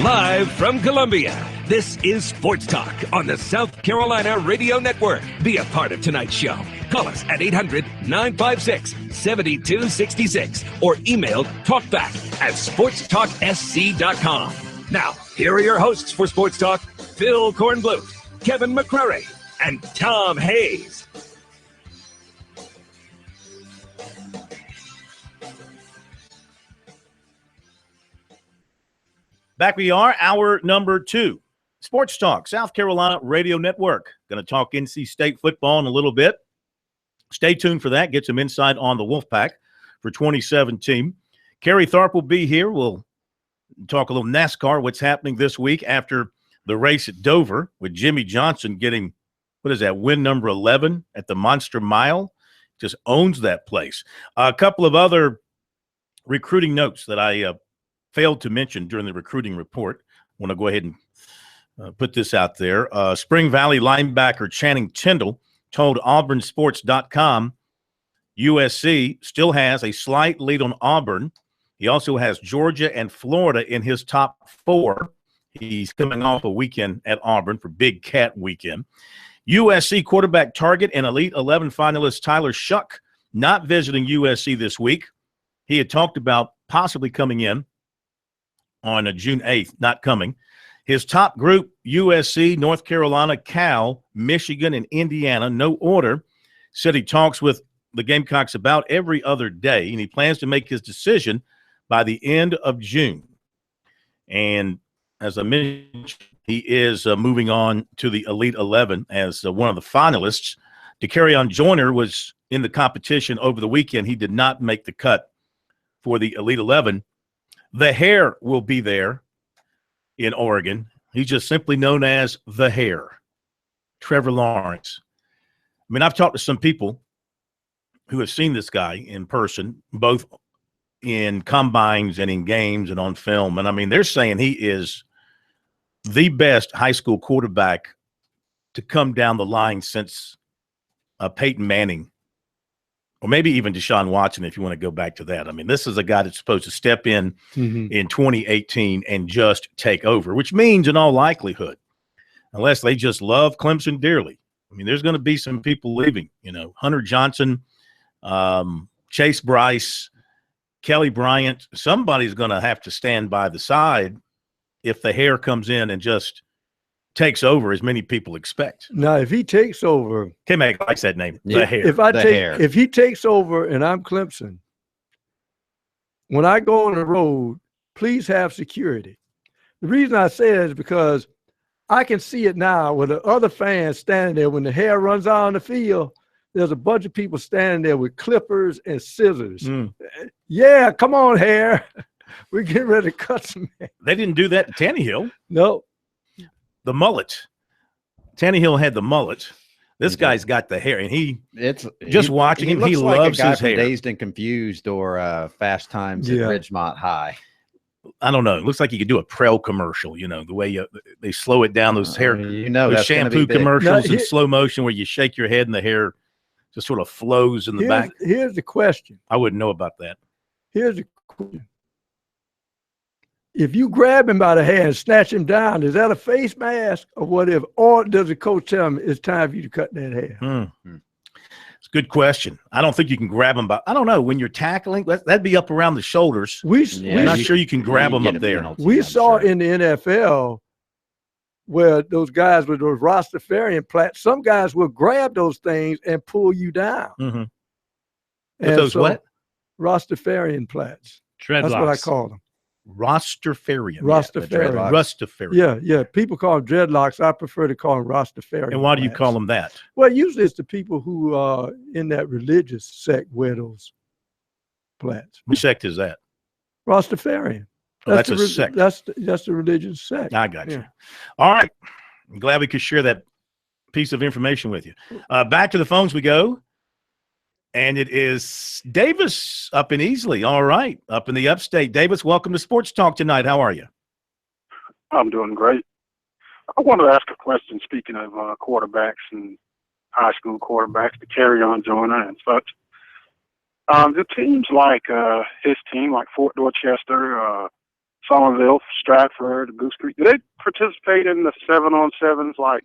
Speaker 1: Live from Columbia, this is Sports Talk on the South Carolina Radio Network. Be a part of tonight's show. Call us at 800-956-7266 or email talkback@sportstalksc.com. Now, here are your hosts for Sports Talk, Phil Kornbluth, Kevin McCrary, and Tom Hayes.
Speaker 4: Back we are, hour number 2. Sports Talk, South Carolina Radio Network. Going to talk NC State football in a little bit. Stay tuned for that. Get some insight on the Wolfpack for 2017. Kerry Tharp will be here. We'll talk a little NASCAR, what's happening this week after the race at Dover with Jimmy Johnson getting, win number 11 at the Monster Mile. Just owns that place. A couple of other recruiting notes that I failed to mention during the recruiting report. I want to go ahead and put this out there. Spring Valley linebacker Channing Tindall told AuburnSports.com USC still has a slight lead on Auburn. He also has Georgia and Florida in his top 4. He's coming off a weekend at Auburn for Big Cat Weekend. USC quarterback target and Elite 11 finalist Tyler Shuck not visiting USC this week. He had talked about possibly coming in on June 8th, not coming. His top group, USC, North Carolina, Cal, Michigan, and Indiana, no order, said he talks with the Gamecocks about every other day, and he plans to make his decision by the end of June. And as I mentioned, he is moving on to the Elite 11 as one of the finalists. DeCarrion Joyner was in the competition over the weekend. He did not make the cut for the Elite 11. The Hare will be there in Oregon. He's just simply known as the Hare, Trevor Lawrence. I mean, I've talked to some people who have seen this guy in person, both in combines and in games and on film. And, I mean, they're saying he is the best high school quarterback to come down the line since Peyton Manning, or maybe even Deshaun Watson, if you want to go back to that. I mean, this is a guy that's supposed to step in 2018 and just take over, which means in all likelihood, unless they just love Clemson dearly. I mean, there's going to be some people leaving, Hunter Johnson, Chase Bryce, Kelly Bryant. Somebody's going to have to stand by the side if the Hare comes in and just takes over, as many people expect.
Speaker 6: Now, if he takes over,
Speaker 4: K-Mac likes that name,
Speaker 6: the Hare. If he takes over and I'm Clemson, when I go on the road, please have security. The reason I say it is because I can see it now with the other fans standing there. When the Hare runs out on the field, there's a bunch of people standing there with clippers and scissors. Yeah, come on, Hare. We're getting ready to cut some hair.
Speaker 4: They didn't do that to Tannehill.
Speaker 6: No.
Speaker 4: The mullet. Tannehill had the mullet. This guy's got the hair, and watching him, he loves his hair.
Speaker 5: Dazed and Confused or Fast Times at Ridgemont High.
Speaker 4: I don't know. It looks like you could do a Prel commercial, the way they slow it down, those hair, those shampoo commercials in slow motion where you shake your head and the hair just sort of flows in the back.
Speaker 6: Here's the question.
Speaker 4: I wouldn't know about that.
Speaker 6: Here's the question. If you grab him by the hair and snatch him down, is that a face mask or whatever? Or does the coach tell him it's time for you to cut that hair?
Speaker 4: It's a good question. I don't think you can grab him I don't know. When you're tackling, that'd be up around the shoulders. I'm not sure you can grab him up there.
Speaker 6: We saw in the NFL where those guys with those Rastafarian plaits, some guys will grab those things and pull you down.
Speaker 4: And those what?
Speaker 6: Rastafarian plaits.
Speaker 8: Dreadlocks.
Speaker 6: That's what I call them.
Speaker 4: Rastafarian.
Speaker 6: Yeah. People call them dreadlocks. I prefer to call them Rastafarian.
Speaker 4: And why do you call them that?
Speaker 6: Well, usually it's the people who are in that religious sect wear those plaits.
Speaker 4: Which sect is that?
Speaker 6: Rastafarian.
Speaker 4: That's a sect.
Speaker 6: That's the religious sect.
Speaker 4: I got you. All right. I'm glad we could share that piece of information with you. Back to the phones we go. And it is Davis up in Easley. All right. Up in the upstate. Davis, welcome to Sports Talk tonight. How are you?
Speaker 11: I'm doing great. I want to ask a question, speaking of quarterbacks and high school quarterbacks, DeCarrion Joyner and such. The teams like his team, like Fort Dorchester, Somerville, Stratford, Goose Creek. Do they participate in the 7-on-7s like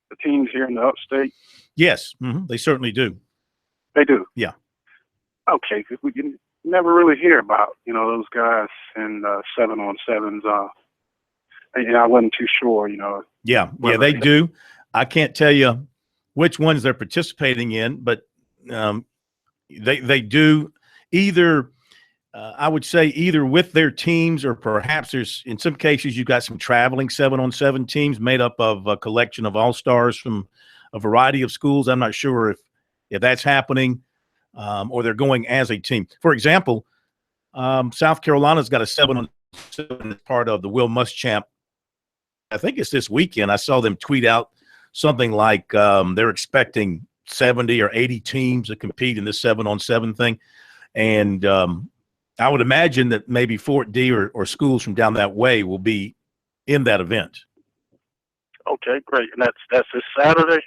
Speaker 11: the teams here in the upstate?
Speaker 4: Yes, they certainly do.
Speaker 11: They do?
Speaker 4: Yeah.
Speaker 11: Okay, because we can never really hear about, those guys in 7-on-7s. I wasn't too sure,
Speaker 4: Yeah, they do. I can't tell you which ones they're participating in, but they do either. I would say either with their teams, or perhaps there's, in some cases, you've got some traveling 7-on-7 teams made up of a collection of all-stars from a variety of schools. I'm not sure if that's happening, or they're going as a team. For example, South Carolina's got a 7-on-7 as part of the Will Muschamp. I think it's this weekend. I saw them tweet out something like they're expecting 70 or 80 teams to compete in this 7-on-7 thing. And I would imagine that maybe Fort D or schools from down that way will be in that event.
Speaker 11: Okay, great. And that's this Saturday?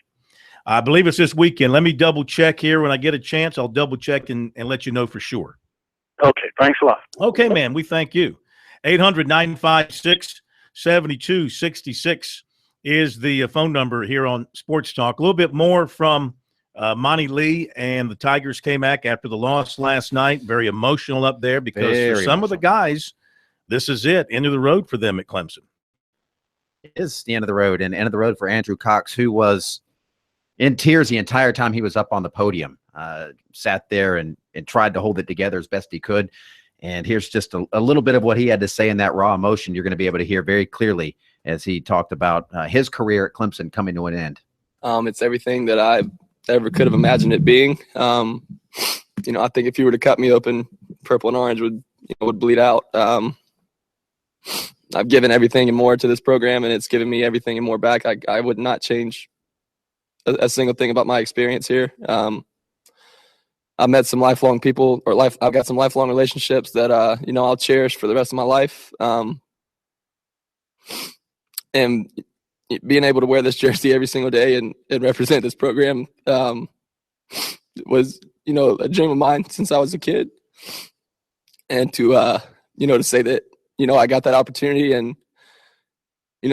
Speaker 4: I believe it's this weekend. Let me double check here. When I get a chance, I'll double check and let you know for sure.
Speaker 11: Okay, thanks a lot.
Speaker 4: Okay, man, we thank you. 800-956-7266 is the phone number here on Sports Talk. A little bit more from Monty Lee and the Tigers came back after the loss last night. Very emotional up there because for some of the guys, this is it. End of the road for them at Clemson.
Speaker 5: It is the end of the road, and end of the road for Andrew Cox, who was in tears the entire time he was up on the podium. Sat there and tried to hold it together as best he could. And here's just a little bit of what he had to say in that raw emotion. You're going to be able to hear very clearly as he talked about his career at Clemson coming to an end.
Speaker 3: It's everything that I ever could have imagined it being. I think if you were to cut me open, purple and orange would bleed out. I've given everything and more to this program, and it's given me everything and more back. I would not change a single thing about my experience here. I've met some lifelong people, I've got some lifelong relationships that I'll cherish for the rest of my life. And being able to wear this jersey every single day and represent this program was, a dream of mine since I was a kid. And to say that, I got that opportunity and,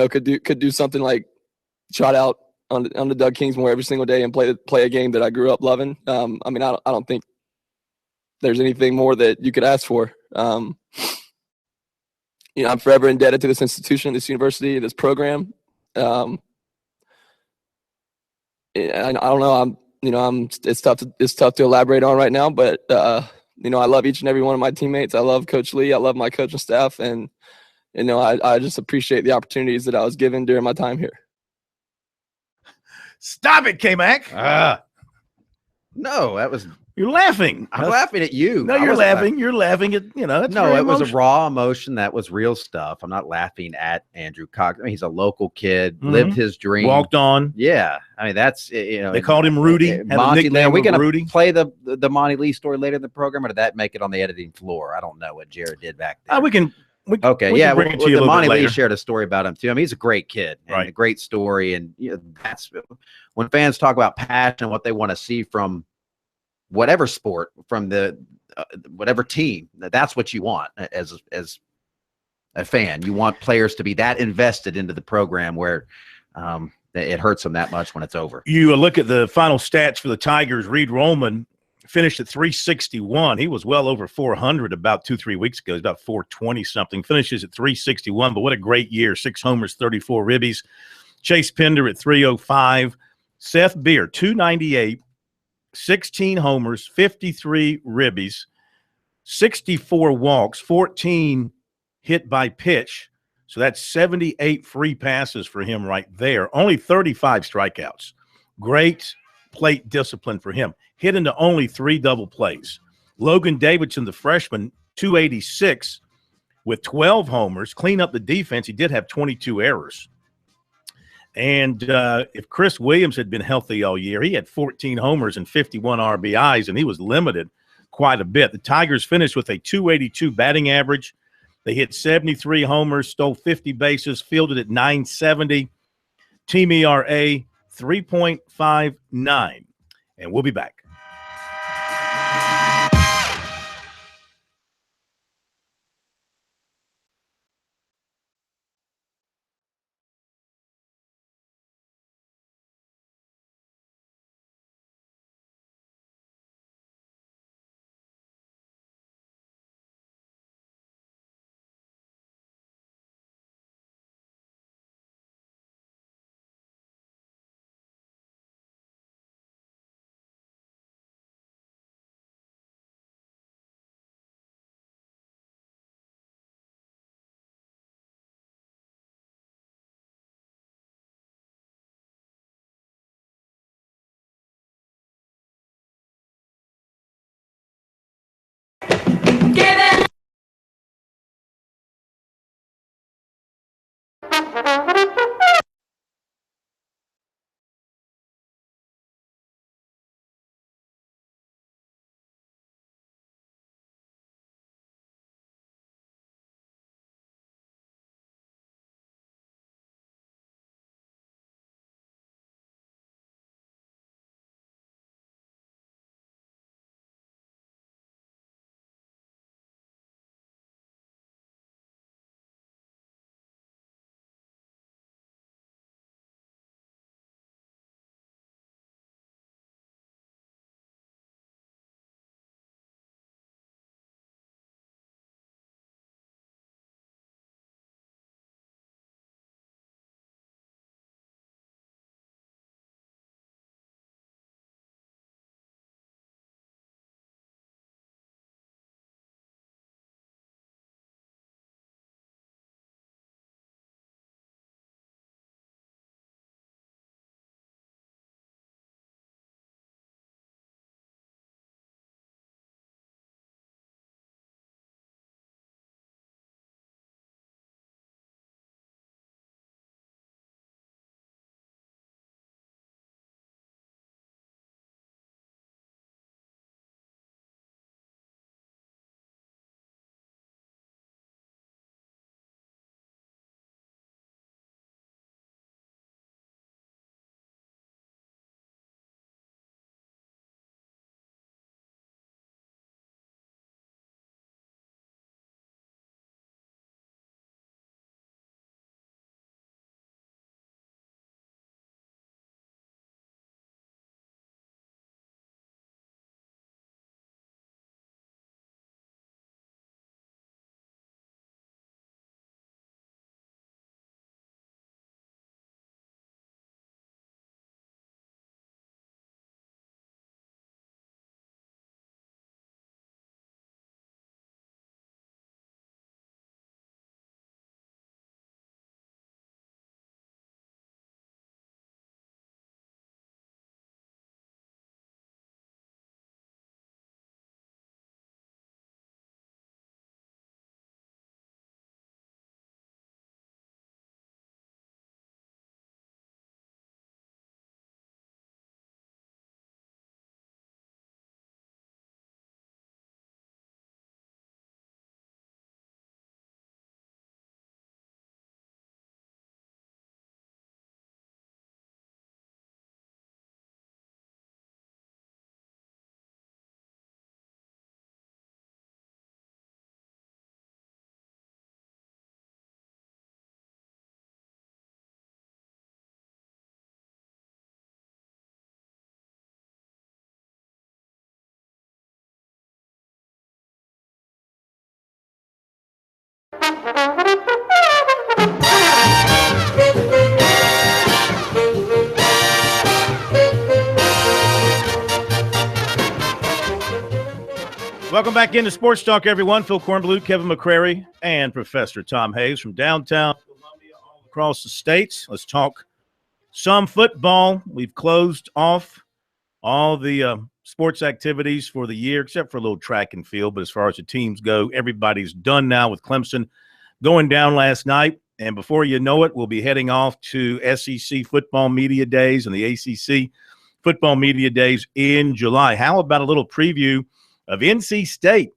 Speaker 3: could do something like trot out on the Doug Kingsmore every single day and play a game that I grew up loving. I don't think there's anything more that you could ask for. I'm forever indebted to this institution, this university, this program. I don't know. It's tough to elaborate on right now, but I love each and every one of my teammates. I love Coach Lee. I love my coaching staff, and I just appreciate the opportunities that I was given during my time here.
Speaker 4: Stop it, K-Mac.
Speaker 5: No, that was.
Speaker 4: You're laughing.
Speaker 5: I'm laughing at you.
Speaker 4: No, you're laughing. You're laughing at, that's
Speaker 5: no, it was a
Speaker 4: emotional.
Speaker 5: raw emotion. That was real stuff. I'm not laughing at Andrew Cox. I mean, he's a local kid, lived his dream.
Speaker 4: Walked on.
Speaker 5: Yeah. I mean, that's,
Speaker 4: They called him Rudy.
Speaker 5: Monty Lee. Are we going
Speaker 4: to
Speaker 5: play the Monty Lee story later in the program, or did that make it on the editing floor? I don't know what Jared did back there.
Speaker 4: We can bring it to you
Speaker 5: the Monty Lee
Speaker 4: later.
Speaker 5: shared a story about him too. I mean, he's a great kid, and a great story. And that's when fans talk about passion and what they want to see from whatever sport, from the whatever team. That's what you want as a fan. You want players to be that invested into the program where it hurts them that much when it's over.
Speaker 4: You look at the final stats for the Tigers. Reed Rollman finished at 361. He was well over 400 about 2-3 weeks ago. He's about 420 something. Finishes at 361. But what a great year! 6 homers, 34 ribbies. Chase Pender at 305. Seth Beer 298. 16 homers, 53 ribbies, 64 walks, 14 hit by pitch. So that's 78 free passes for him right there. Only 35 strikeouts. Great plate discipline for him. Hit into only 3 double plays. Logan Davidson, the freshman, 286 with 12 homers. Clean up the defense. He did have 22 errors. And if Chris Williams had been healthy all year, he had 14 homers and 51 RBIs, and he was limited quite a bit. The Tigers finished with a 282 batting average. They hit 73 homers, stole 50 bases, fielded at 970. Team ERA 3.59. And we'll be back. Welcome back into Sports Talk, everyone. Phil Kornblut, Kevin McCrary, and Professor Tom Hayes from downtown Columbia all across the states. Let's talk some football. We've closed off all the sports activities for the year, except for a little track and field. But as far as the teams go, everybody's done now with Clemson going down last night. And before you know it, we'll be heading off to SEC football media days and the ACC football media days in July. How about a little preview of NC State?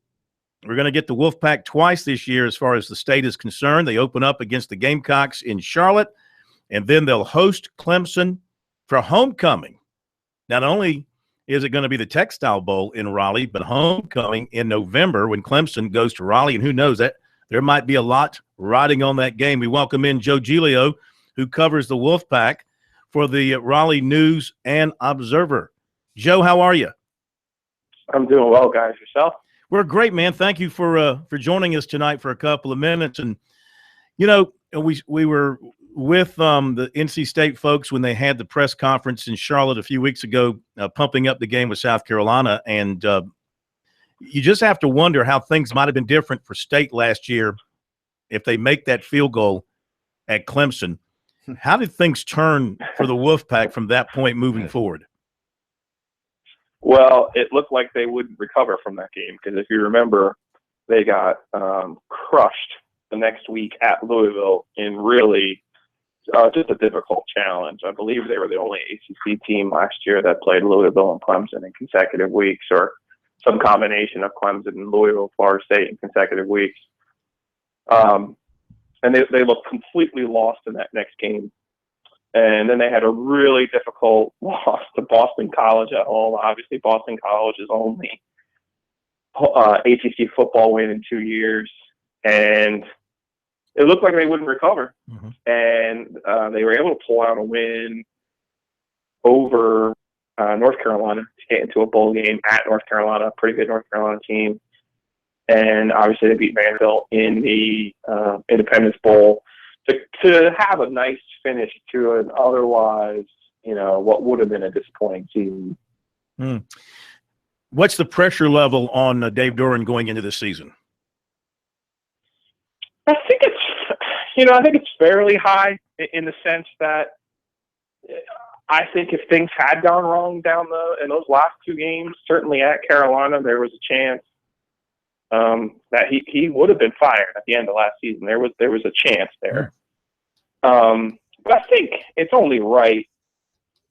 Speaker 4: We're going to get the Wolfpack twice this year as far as the state is concerned. They open up against the Gamecocks in Charlotte, and then they'll host Clemson for homecoming. Not only is it going to be the Textile Bowl in Raleigh, but homecoming in November when Clemson goes to Raleigh, and who knows, that there might be a lot riding on that game. We welcome in Joe Giglio, who covers the Wolfpack for the Raleigh News and Observer. Joe, how are you?
Speaker 12: I'm doing well, guys. Yourself?
Speaker 4: We're great, man. Thank you for joining us tonight for a couple of minutes. And, you know, we were with the NC State folks when they had the press conference in Charlotte a few weeks ago, pumping up the game with South Carolina. And you just have to wonder how things might have been different for State last year if they make that field goal at Clemson. How did things turn for the Wolfpack from that point moving forward?
Speaker 12: Well, it looked like they wouldn't recover from that game because if you remember, they got crushed the next week at Louisville in really just a difficult challenge. I believe they were the only ACC team last year that played Louisville and Clemson in consecutive weeks, or some combination of Clemson and Louisville, Florida State in consecutive weeks. And they looked completely lost in that next game. And then they had a really difficult loss to Boston College at home. Obviously, Boston College's only ACC football win in 2 years. And it looked like they wouldn't recover.
Speaker 4: Mm-hmm.
Speaker 12: And they were able to pull out a win over North Carolina to get into a bowl game at North Carolina, a pretty good North Carolina team. And obviously they beat Vanderbilt in the Independence Bowl to have a nice finish to an otherwise, what would have been a disappointing season.
Speaker 4: What's the pressure level on Dave Doeren going into this season?
Speaker 12: I think it's fairly high in the sense that I think if things had gone wrong in those last two games, certainly at Carolina, there was a chance that he would have been fired at the end of last season. There was a chance there. But I think it's only right,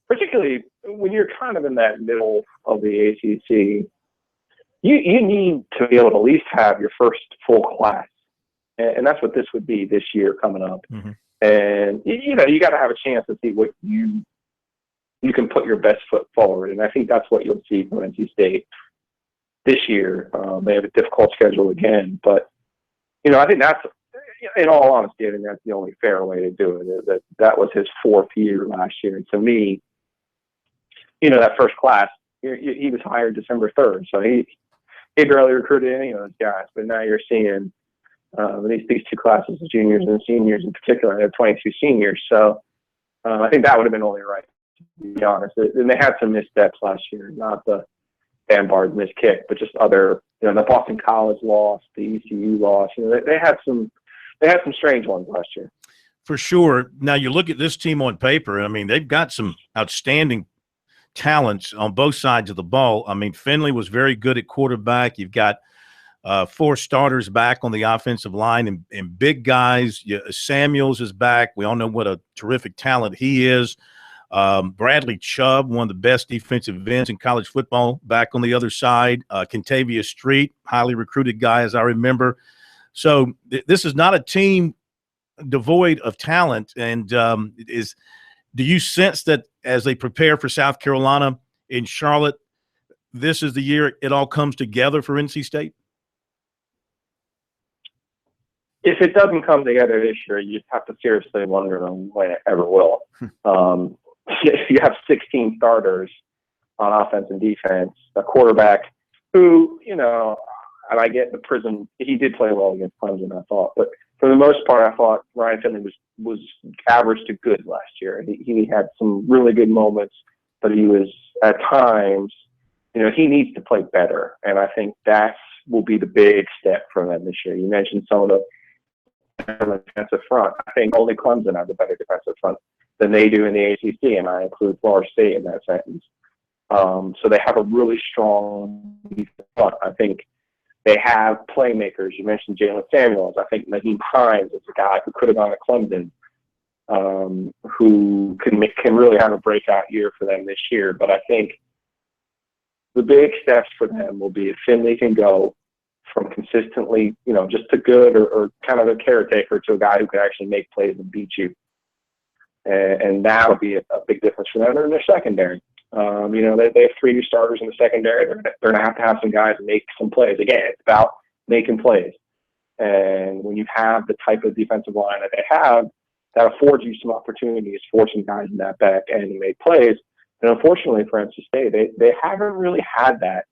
Speaker 12: particularly when you're kind of in that middle of the ACC, you need to be able to at least have your first full class. And that's what this would be this year coming up.
Speaker 4: Mm-hmm.
Speaker 12: And, you got to have a chance to see what you can put your best foot forward. And I think that's what you'll see from NC State this year. They have a difficult schedule again. But, I think that's, in all honesty, I think that's the only fair way to do it. That was his fourth year last year. And to me, that first class, he was hired December 3rd. So he barely recruited any of those guys. But now you're seeing these two classes of juniors and seniors in particular. They have 22 seniors. So I think that would have been only right, to be honest. And they had some missteps last year, not the Van Bard missed kick, but just other, the Boston College loss, the ECU loss. They had some strange ones last year.
Speaker 4: For sure. Now you look at this team on paper, I mean, they've got some outstanding talents on both sides of the ball. I mean, Finley was very good at quarterback. You've got four starters back on the offensive line and big guys. Samuels is back. We all know what a terrific talent he is. Bradley Chubb, one of the best defensive ends in college football, back on the other side. Kentavious Street, highly recruited guy, as I remember. So this is not a team devoid of talent. And do you sense that as they prepare for South Carolina in Charlotte, this is the year it all comes together for NC State?
Speaker 12: If it doesn't come together this year, you have to seriously wonder when it ever will. If you have 16 starters on offense and defense, a quarterback who, and I get the prism, he did play well against Clemson, I thought, but for the most part, I thought Ryan Finley was average to good last year. He had some really good moments, but he was at times, he needs to play better. And I think that will be the big step for them this year. You mentioned some of the defensive front. I think only Clemson has a better defensive front than they do in the ACC, and I include Florida State in that sentence. So they have a really strong defensive front. I think they have playmakers. You mentioned Jalen Samuels. I think Naheem Hines is a guy who could have gone to Clemson, who can really have a breakout year for them this year. But I think the big steps for them will be if Finley can go from consistently, just to good or kind of a caretaker to a guy who can actually make plays and beat you. And that'll be a big difference for them in their secondary. They have 3 new starters in the secondary. They're going to have some guys make some plays. Again, it's about making plays. And when you have the type of defensive line that they have, that affords you some opportunities for some guys in that back end to make plays. And unfortunately for NC State, they haven't really had that,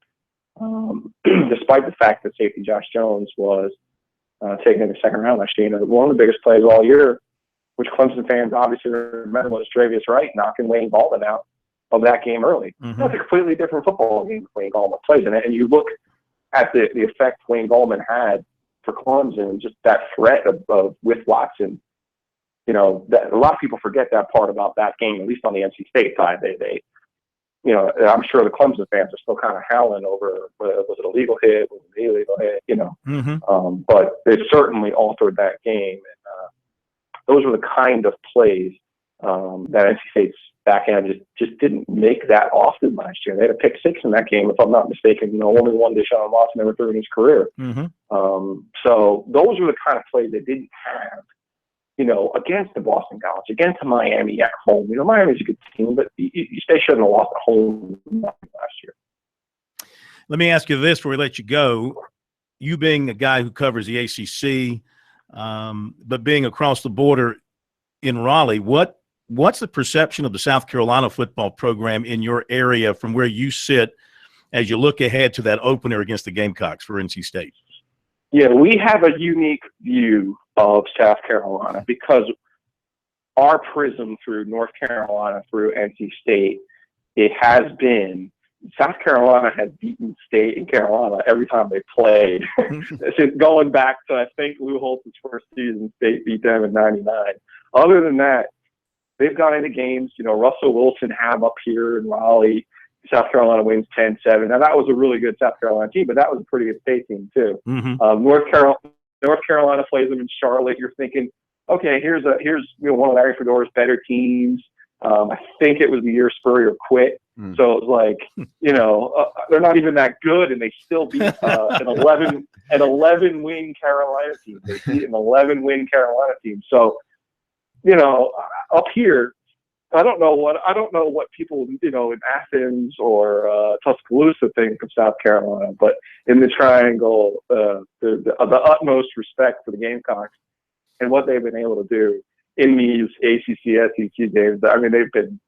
Speaker 12: despite the fact that safety Josh Jones was taken in the second round last year. One of the biggest plays all year, which Clemson fans obviously remember, was Travius Wright knocking Wayne Gallman out of that game early.
Speaker 4: Mm-hmm.
Speaker 12: That's a completely different football game Wayne Gallman plays in it. And you look at the effect Wayne Gallman had for Clemson, just that threat of with Watson. That a lot of people forget that part about that game, at least on the NC State side. They I'm sure the Clemson fans are still kind of howling over, was it a legal hit? Was it an illegal hit?
Speaker 4: Mm-hmm.
Speaker 12: But it certainly altered that game. And those were the kind of plays that NC State's back end just didn't make that often last year. They had a pick 6 in that game, if I'm not mistaken. Only one Deshaun Watson ever threw in his career.
Speaker 4: Mm-hmm.
Speaker 12: So those were the kind of plays they didn't have, against the Boston College, against Miami at home. Miami's a good team, but they shouldn't have lost at home last year.
Speaker 4: Let me ask you this before we let you go. You being a guy who covers the ACC, but being across the border in Raleigh, what's the perception of the South Carolina football program in your area from where you sit as you look ahead to that opener against the Gamecocks for NC State?
Speaker 12: Yeah, we have a unique view of South Carolina because our prism through North Carolina, through NC State, it has been South Carolina has beaten State and Carolina every time they played. Since going back to, I think, Lou Holtz's first season, State beat them in '99. Other than that, they've gone into games, Russell Wilson have up here in Raleigh. South Carolina wins 10-7. Now, that was a really good South Carolina team, but that was a pretty good State team, too.
Speaker 4: Mm-hmm.
Speaker 12: North Carolina plays them in Charlotte. You're thinking, okay, here's one of Larry Fedora's better teams. I think it was the year Spurrier quit. So it was like, they're not even that good, and they still beat an 11-win Carolina team. They beat an 11-win Carolina team. So, up here, I don't know what people, in Athens or Tuscaloosa think of South Carolina, but in the Triangle, the utmost respect for the Gamecocks and what they've been able to do in these ACC, SEC games. I mean, they've been,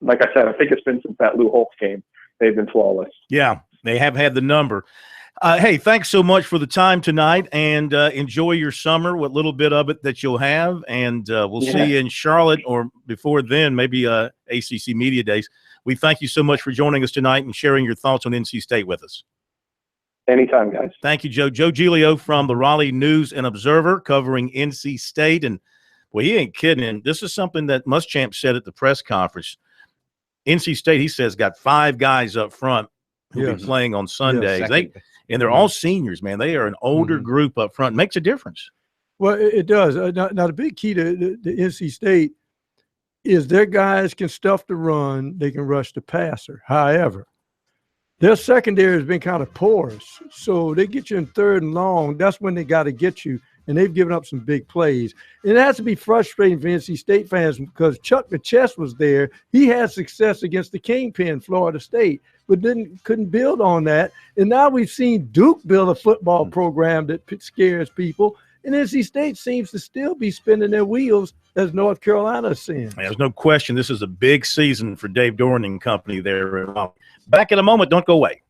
Speaker 12: like I said, I think it's been since that Lou Holtz game, they've been flawless.
Speaker 4: Yeah, they have had the number. Hey, thanks so much for the time tonight, and enjoy your summer, what little bit of it that you'll have, and we'll see you in Charlotte, or before then, maybe ACC Media Days. We thank you so much for joining us tonight and sharing your thoughts on NC State with us.
Speaker 12: Anytime, guys.
Speaker 4: Thank you, Joe. Joe Giglio from the Raleigh News and Observer covering NC State, and well, he ain't kidding. And this is something that Muschamp said at the press conference. NC State, he says, got 5 guys up front who'll be playing on Sundays. And they're all seniors, man. They are an older group up front. It makes a difference.
Speaker 6: Well, it does. Now, the big key to the NC State is their guys can stuff the run. They can rush the passer. However, their secondary has been kind of porous. So they get you in 3rd and long. That's when they got to get you. And they've given up some big plays. And it has to be frustrating for NC State fans because Chuck McChess was there. He had success against the Kingpin, Florida State, but couldn't build on that. And now we've seen Duke build a football program that scares people. And NC State seems to still be spinning their wheels as North Carolina is seeing.
Speaker 4: There's no question this is a big season for Dave Doran and company there. Back in a moment. Don't go away.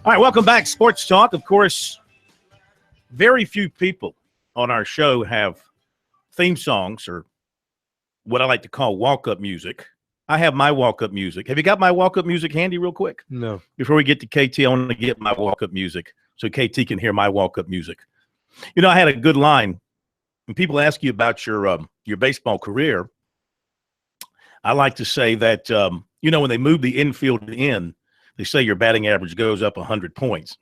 Speaker 4: All right, welcome back, Sports Talk. Of course, very few people on our show have theme songs or what I like to call walk-up music. I have my walk-up music. Have you got my walk-up music handy real quick?
Speaker 6: No.
Speaker 4: Before we get to KT, I want to get my walk-up music so KT can hear my walk-up music. You know, I had a good line. When people ask you about your baseball career, I like to say that, you know, when they move the infield in, they say your batting average goes up 100 points.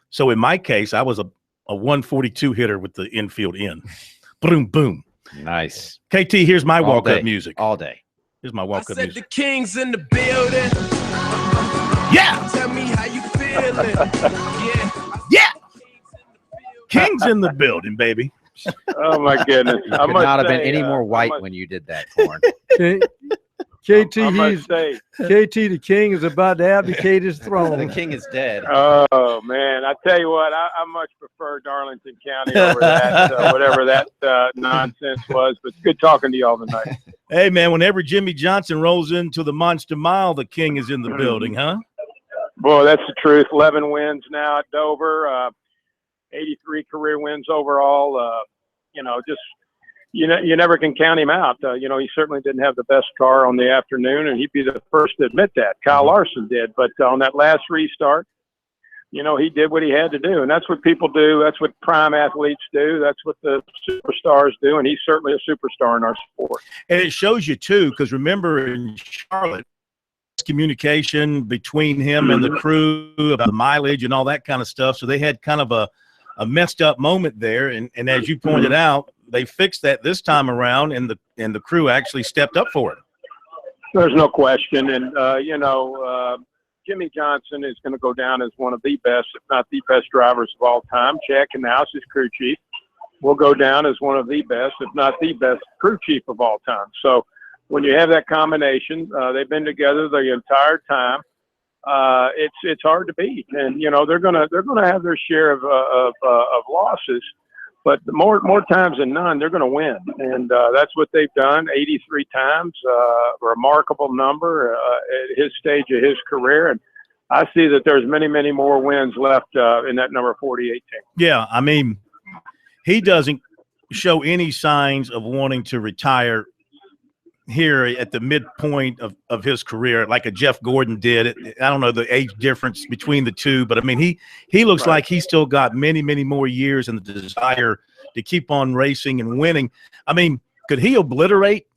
Speaker 4: So in my case, I was a 142 hitter with the infield in. Boom, boom.
Speaker 5: Nice.
Speaker 4: KT, here's my
Speaker 5: All
Speaker 4: walk-up
Speaker 5: day.
Speaker 4: music.
Speaker 5: All day.
Speaker 4: Here's my walk-up music.
Speaker 13: The King's in the building.
Speaker 4: Yeah.
Speaker 13: Tell me how you feeling.
Speaker 4: Yeah. King's in the building, baby.
Speaker 14: Oh, my goodness.
Speaker 5: You could not have been any more white when you did that, Corn.
Speaker 6: KT, the king is about to abdicate his throne.
Speaker 5: The king is dead.
Speaker 14: Oh, man. I tell you what, I much prefer Darlington County over that, whatever that nonsense was. But it's good talking to you all tonight.
Speaker 4: Hey, man, whenever Jimmy Johnson rolls into the Monster Mile, the king is in the building, huh?
Speaker 14: Boy, that's the truth. 11 wins now at Dover, 83 career wins overall. You know, just you never can count him out. You know, he certainly didn't have the best car on the afternoon, and he'd be the first to admit that. Kyle Larson did. But on that last restart, you know, he did what he had to do. And that's what people do. That's what prime athletes do. That's what the superstars do. And he's certainly a superstar in our sport.
Speaker 4: And it shows you, too, because remember in Charlotte, communication between him and the crew about the mileage and all that kind of stuff. So they had kind of a messed up moment there. And as you pointed out, they fixed that this time around, and the crew actually stepped up for it.
Speaker 14: There's no question. And, you know, Jimmy Johnson is going to go down as one of the best, if not the best drivers of all time. Chad Knaus, his crew chief, will go down as one of the best, if not the best crew chief of all time. So when you have that combination, they've been together the entire time. It's hard to beat, and you know they're gonna have their share of losses, but more times than none they're gonna win, and that's what they've done 83 times, a remarkable number at his stage of his career, and I see that there's many more wins left in that number 48 team.
Speaker 4: Yeah, I mean, he doesn't show any signs of wanting to retire here at the midpoint of his career, like a Jeff Gordon did. I don't know the age difference between the two, but I mean, he looks like he's still got many more years and the desire to keep on racing and winning. I mean, could he obliterate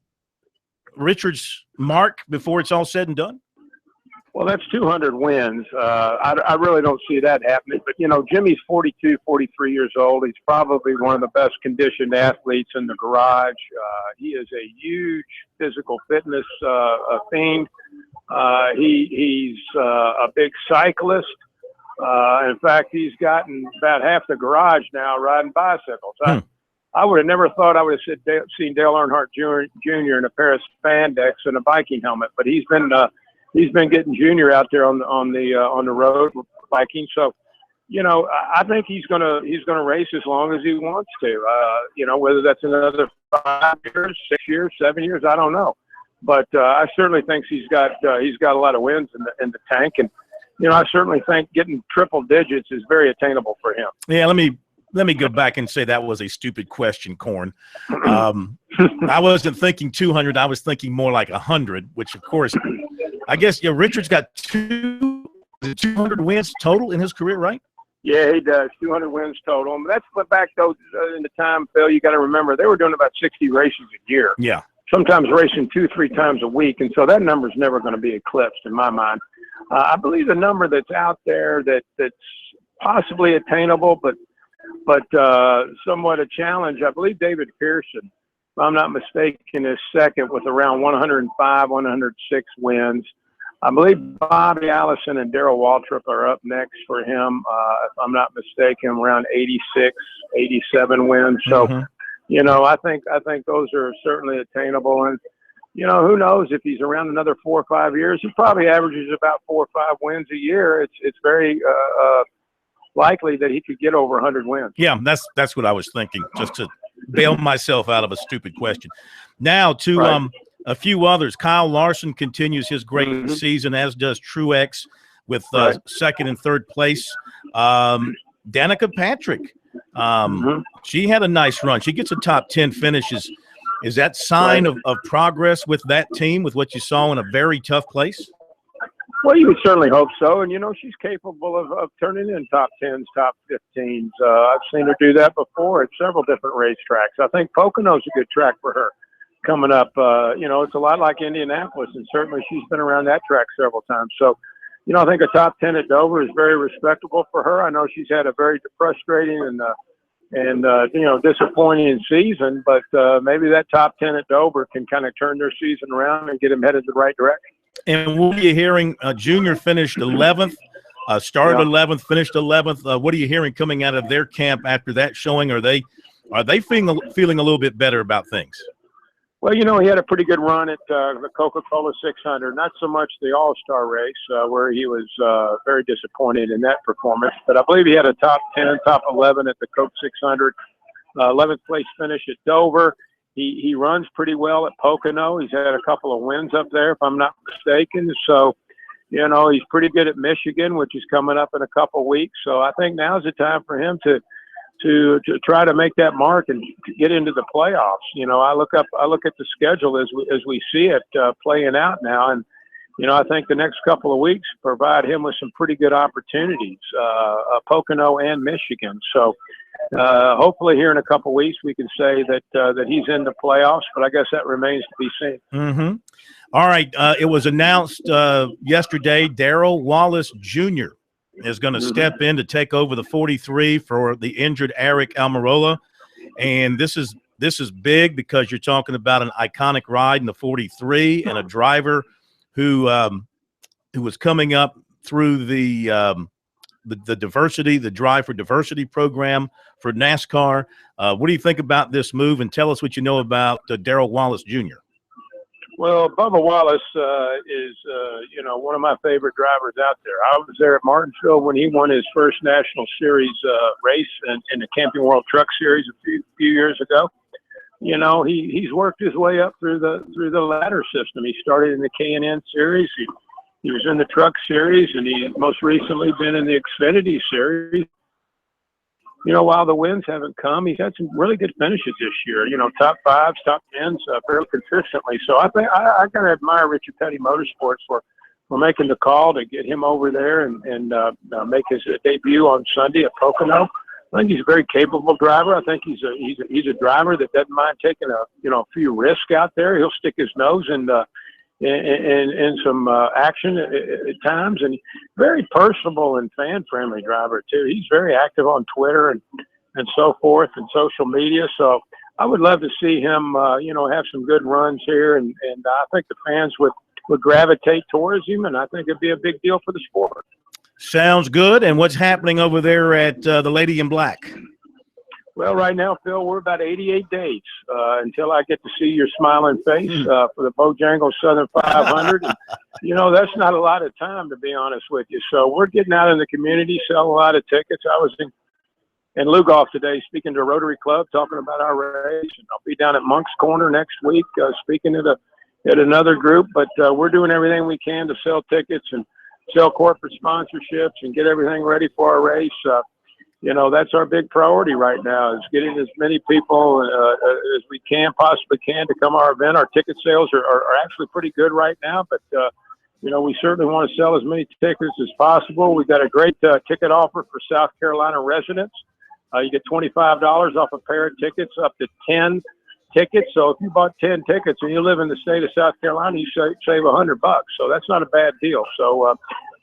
Speaker 4: Richard's mark before it's all said and done?
Speaker 14: Well, that's 200 wins. I really don't see that happening. But, you know, Jimmy's 42, 43 years old. He's probably one of the best conditioned athletes in the garage. He is a huge physical fitness fiend. He's a big cyclist. In fact, he's gotten about half the garage now riding bicycles. I would have never thought I would have seen Dale Earnhardt Jr. in a pair of spandex and a biking helmet, but he's been getting Junior out there on the road biking. So, you know, I think he's gonna race as long as he wants to. You know, whether that's another 5 years, 6 years, 7 years, I don't know. But I certainly think he's got a lot of wins in the tank, and you know, I certainly think getting triple digits is very attainable for him.
Speaker 4: Yeah, let me go back and say that was a stupid question, Corn. I wasn't thinking 200. I was thinking more like 100, which of course. I guess, yeah, Richard's got 200 wins total in his career, right?
Speaker 14: Yeah, he does. 200 wins total. And that's back, though, in the time, Phil, you got to remember, they were doing about 60 races a year.
Speaker 4: Yeah.
Speaker 14: Sometimes racing 2-3 times a week. And so that number's never going to be eclipsed in my mind. I believe the number that's out there that's possibly attainable, but somewhat a challenge, I believe David Pearson, if I'm not mistaken, is second with around 105, 106 wins. I believe Bobby Allison and Darrell Waltrip are up next for him, if I'm not mistaken, around 86, 87 wins. So, you know, I think those are certainly attainable. And, you know, who knows if he's around another 4 or 5 years, he probably averages about 4 or 5 wins a year. It's very likely that he could get over 100 wins.
Speaker 4: Yeah, that's what I was thinking, just to bail myself out of a stupid question. Now to a few others. Kyle Larson continues his great season, as does Truex. with
Speaker 14: Right.
Speaker 4: second and third place. Danica Patrick, she had a nice run. She gets a top 10 finishes. Is that sign of progress with that team, with what you saw in a very tough place?
Speaker 14: Well, you would certainly hope so. And, she's capable of turning in top 10s, top 15s. I've seen her do that before at several different racetracks. I think Pocono's a good track for her coming up. It's a lot like Indianapolis, and certainly she's been around that track several times. So, I think a top 10 at Dover is very respectable for her. I know she's had a very frustrating and disappointing season, but maybe that top 10 at Dover can kind of turn their season around and get them headed the right direction.
Speaker 4: And what are you hearing? Junior finished 11th, started 11th, finished 11th. What are you hearing coming out of their camp after that showing? Are they feeling a little bit better about things?
Speaker 14: Well, he had a pretty good run at the Coca-Cola 600, not so much the All-Star race where he was very disappointed in that performance. But I believe he had a top 10, top 11 at the Coke 600, 11th place finish at Dover. He runs pretty well at Pocono. He's had a couple of wins up there, if I'm not mistaken. So, he's pretty good at Michigan, which is coming up in a couple of weeks. So I think now's the time for him to try to make that mark and get into the playoffs. I look at the schedule as we see it playing out now, and I think the next couple of weeks provide him with some pretty good opportunities, Pocono and Michigan. So hopefully here in a couple of weeks we can say that he's in the playoffs, but I guess that remains to be seen.
Speaker 4: Mm-hmm. All right, it was announced yesterday Darrell Wallace Jr. is going to step in to take over the 43 for the injured Eric Almirola. And this is big because you're talking about an iconic ride in the 43 and a driver who was coming up through the diversity, the Drive for Diversity program for NASCAR. What do you think about this move? And tell us what you know about Darrell Wallace Jr.
Speaker 14: Well, Bubba Wallace is, one of my favorite drivers out there. I was there at Martinsville when he won his first National Series race in the Camping World Truck Series a few years ago. He's worked his way up through the ladder system. He started in the K&N Series. He was in the Truck Series, and he most recently been in the Xfinity Series. While the wins haven't come, he's had some really good finishes this year. Top 5s, top 10s, fairly consistently. So I think I gotta admire Richard Petty Motorsports for making the call to get him over there and make his debut on Sunday at Pocono. I think he's a very capable driver. I think he's a driver that doesn't mind taking a few risks out there. He'll stick his nose in some action at times, and very personable and fan-friendly driver too. He's very active on Twitter and so forth and social media. So I would love to see him, have some good runs here, and I think the fans would gravitate towards him, and I think it'd be a big deal for the sport.
Speaker 4: Sounds good. And what's happening over there at the Lady in Black?
Speaker 14: Well, right now, Phil, we're about 88 days until I get to see your smiling face for the Bojangles Southern 500. And, that's not a lot of time, to be honest with you. So we're getting out in the community, selling a lot of tickets. I was in Lugoff today speaking to Rotary Club, talking about our race. And I'll be down at Monk's Corner next week speaking at another group. But we're doing everything we can to sell tickets and sell corporate sponsorships and get everything ready for our race. That's our big priority right now, is getting as many people as we possibly can to come to our event. Our ticket sales are actually pretty good right now, but, we certainly want to sell as many tickets as possible. We've got a great ticket offer for South Carolina residents. You get $25 off a pair of tickets, up to 10 tickets. So if you bought 10 tickets and you live in the state of South Carolina, you save $100. So that's not a bad deal. So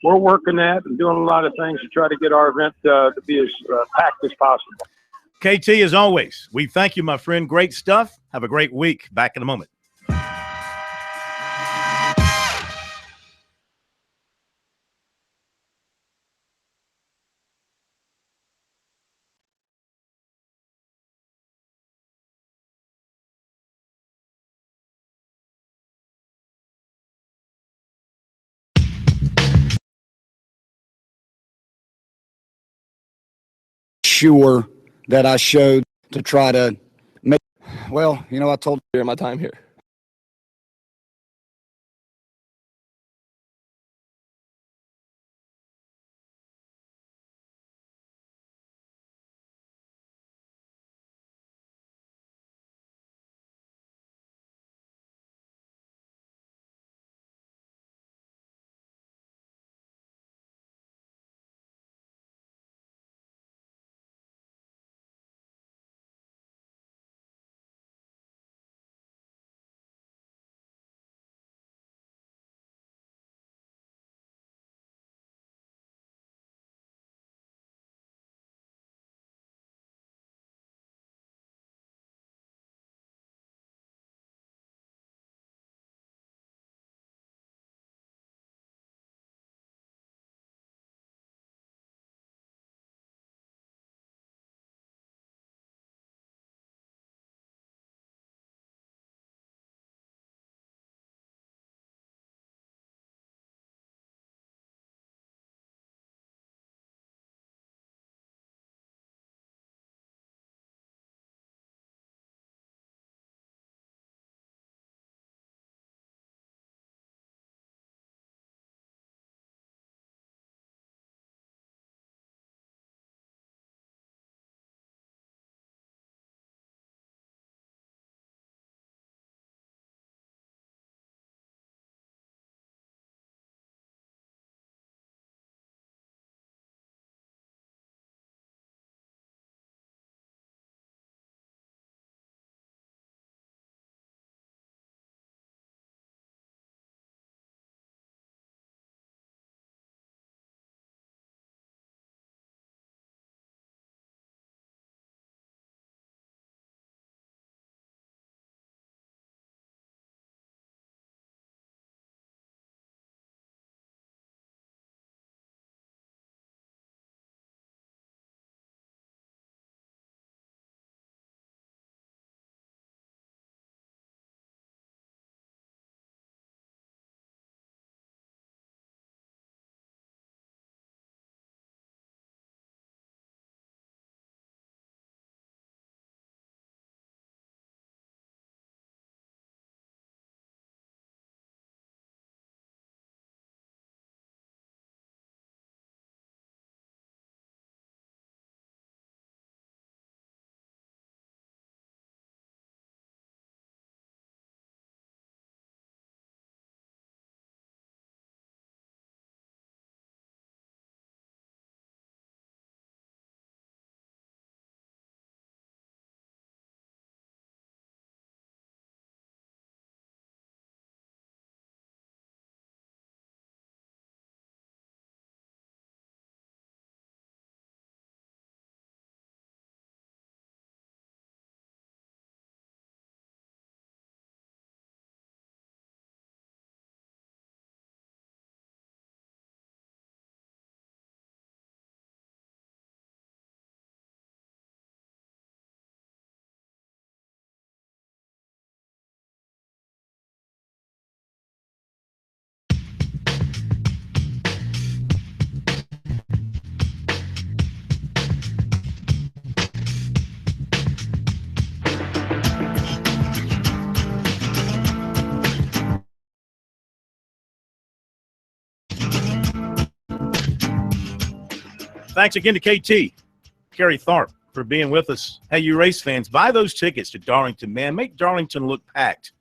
Speaker 14: we're working that and doing a lot of things to try to get our event to be as packed as possible.
Speaker 4: KT, as always, we thank you, my friend. Great stuff. Have a great week. Back in a moment.
Speaker 2: Sure that I showed to try to make, I told
Speaker 3: during my time here.
Speaker 4: Thanks again to KT, Kerry Tharp, for being with us. Hey, you race fans, buy those tickets to Darlington, man. Make Darlington look packed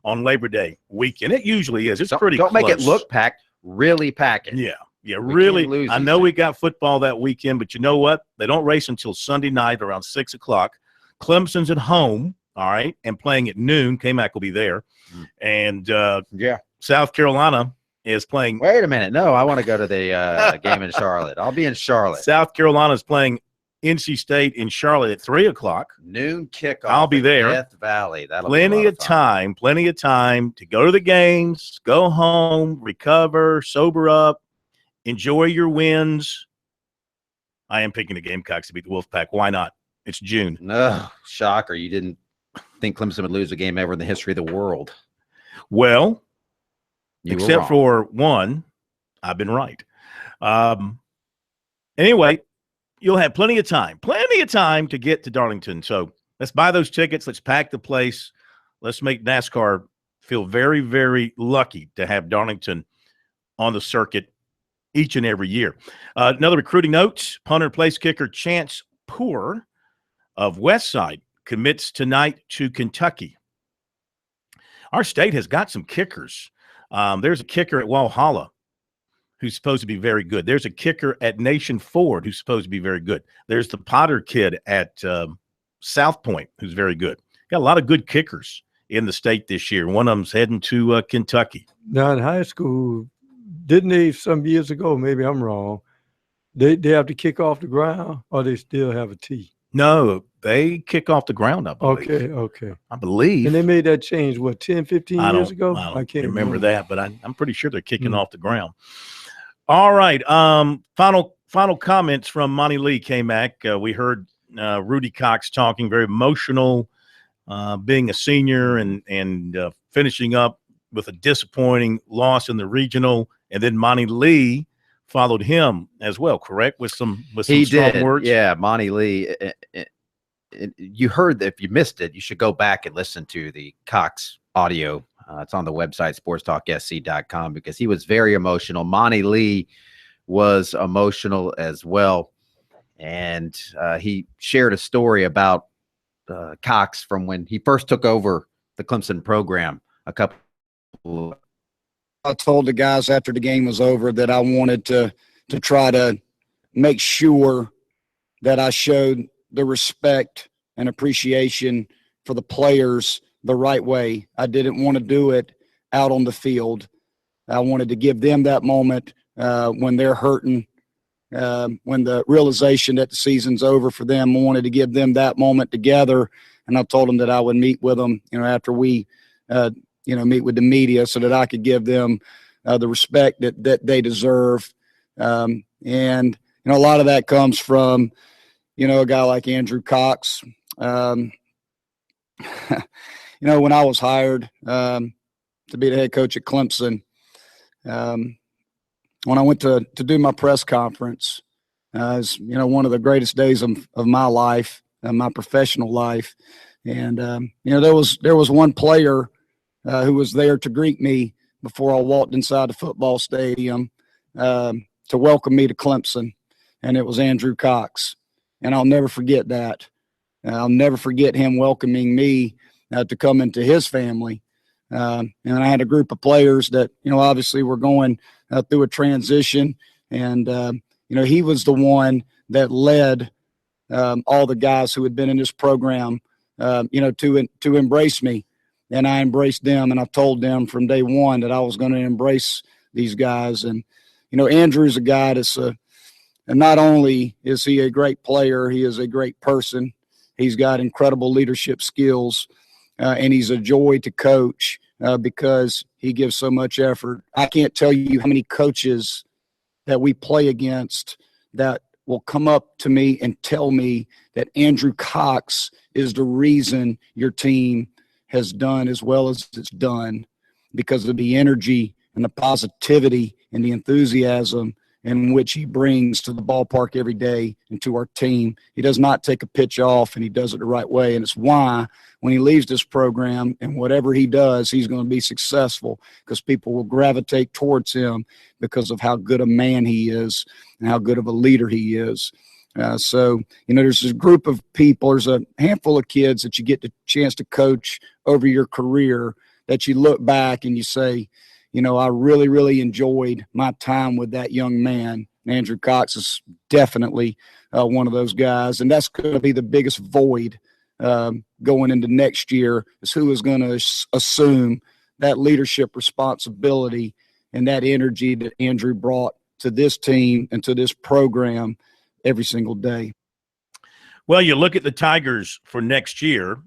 Speaker 4: on Labor Day weekend. It usually is. It's pretty
Speaker 5: Don't
Speaker 4: close.
Speaker 5: make it look packed. Really pack it.
Speaker 4: Yeah,
Speaker 5: We
Speaker 4: really.
Speaker 5: can't lose
Speaker 4: I
Speaker 5: these
Speaker 4: know we
Speaker 5: things.
Speaker 4: got football that weekend, but you know what? They don't race until Sunday night around 6 o'clock. Clemson's at home, all right, and playing at noon. K-Mac will be there. And South Carolina is playing.
Speaker 5: Wait a minute. No, I want to go to the game in Charlotte. I'll be in Charlotte.
Speaker 4: South Carolina is playing NC State in Charlotte at 3 o'clock.
Speaker 5: Noon kickoff.
Speaker 4: I'll be
Speaker 5: at
Speaker 4: there.
Speaker 5: Death Valley. That'll
Speaker 4: Plenty
Speaker 5: be a lot
Speaker 4: of time to go to the games, go home, recover, sober up, enjoy your wins. I am picking the Gamecocks to beat the Wolfpack. Why not? It's June.
Speaker 5: No, shocker. You didn't think Clemson would lose a game ever in the history of the world.
Speaker 4: Well,
Speaker 5: You were
Speaker 4: except
Speaker 5: wrong.
Speaker 4: for one, I've been right. Anyway, you'll have plenty of time to get to Darlington. So let's buy those tickets. Let's pack the place. Let's make NASCAR feel very, very lucky to have Darlington on the circuit each and every year. Another recruiting note, punter place kicker Chance Poor of Westside commits tonight to Kentucky. Our state has got some kickers. There's a kicker at Walhalla who's supposed to be very good. There's a kicker at Nation Ford who's supposed to be very good. There's the Potter kid at South Point who's very good. Got a lot of good kickers in the state this year. One of them's heading to Kentucky.
Speaker 6: Now in high school, didn't they some years ago, maybe I'm wrong, they have to kick off the ground or they still have a tee?
Speaker 4: No, they kick off the ground, I believe.
Speaker 6: Okay.
Speaker 4: I believe.
Speaker 6: And they made that change, what, 10, 15 years ago?
Speaker 4: I don't
Speaker 6: can't
Speaker 4: remember that, but I'm pretty sure they're kicking
Speaker 6: Mm.
Speaker 4: off the ground. All right. Final comments from Monty Lee K-Mac. We heard Rudy Cox talking, very emotional, being a senior and finishing up with a disappointing loss in the regional. And then Monty Lee followed him as well, correct? With some strong words.
Speaker 5: Yeah, Monty Lee. You heard that. If you missed it, you should go back and listen to the Cox audio. It's on the website, SportsTalkSC.com, because he was very emotional. Monty Lee was emotional as well. And he shared a story about Cox from when he first took over the Clemson program a couple.
Speaker 2: I told the guys after the game was over that I wanted to try to make sure that I showed the respect and appreciation for the players the right way. I didn't want to do it out on the field. I wanted to give them that moment when they're hurting, when the realization that the season's over for them. I wanted to give them that moment together, and I told them that I would meet with them, after we, meet with the media, so that I could give them the respect that they deserve. And a lot of that comes from, a guy like Andrew Cox. When I was hired to be the head coach at Clemson, when I went to do my press conference, it was, one of the greatest days of my life, my professional life. And, there was one player who was there to greet me before I walked inside the football stadium to welcome me to Clemson, and it was Andrew Cox. And I'll never forget that. I'll never forget him welcoming me to come into his family. And I had a group of players that, obviously were going through a transition. And, he was the one that led all the guys who had been in this program, to embrace me. And I embraced them, and I told them from day one that I was going to embrace these guys. And, Andrew's a guy that's and not only is he a great player, he is a great person. He's got incredible leadership skills, and he's a joy to coach because he gives so much effort. I can't tell you how many coaches that we play against that will come up to me and tell me that Andrew Cox is the reason your team has done as well as it's done, because of the energy and the positivity and the enthusiasm in which he brings to the ballpark every day and to our team. He does not take a pitch off, and he does it the right way. And it's why when he leaves this program and whatever he does, he's going to be successful, because people will gravitate towards him because of how good a man he is and how good of a leader he is. So, there's this group of people, there's a handful of kids that you get the chance to coach over your career that you look back and you say, I really, really enjoyed my time with that young man. Andrew Cox is definitely one of those guys, and that's going to be the biggest void going into next year, is who is going to assume that leadership responsibility and that energy that Andrew brought to this team and to this program every single day.
Speaker 4: Well, you look at the Tigers for next year,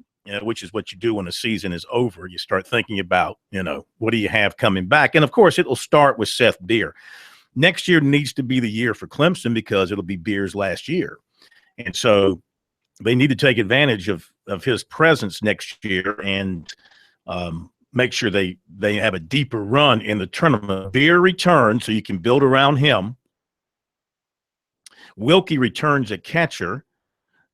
Speaker 4: which is what you do when the season is over. You start thinking about, what do you have coming back? And, of course, it will start with Seth Beer. Next year needs to be the year for Clemson because it'll be Beer's last year. And so they need to take advantage of his presence next year and make sure they have a deeper run in the tournament. Beer returns so you can build around him. Wilkie returns at catcher,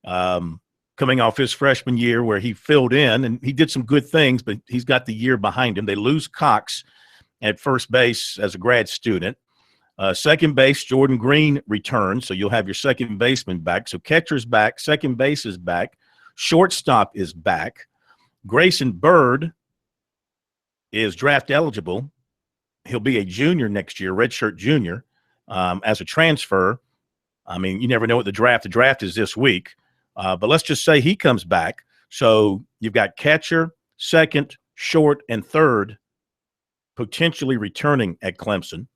Speaker 4: coming off his freshman year where he filled in, and he did some good things, but he's got the year behind him. They lose Cox at first base as a grad student. Second base, Jordan Green returns, so you'll have your second baseman back. So catcher's back, second base is back, shortstop is back. Grayson Bird is draft eligible. He'll be a junior next year, redshirt junior, as a transfer. I mean, you never know what the draft is this week. But let's just say he comes back. So you've got catcher, second, short, and third potentially returning at Clemson.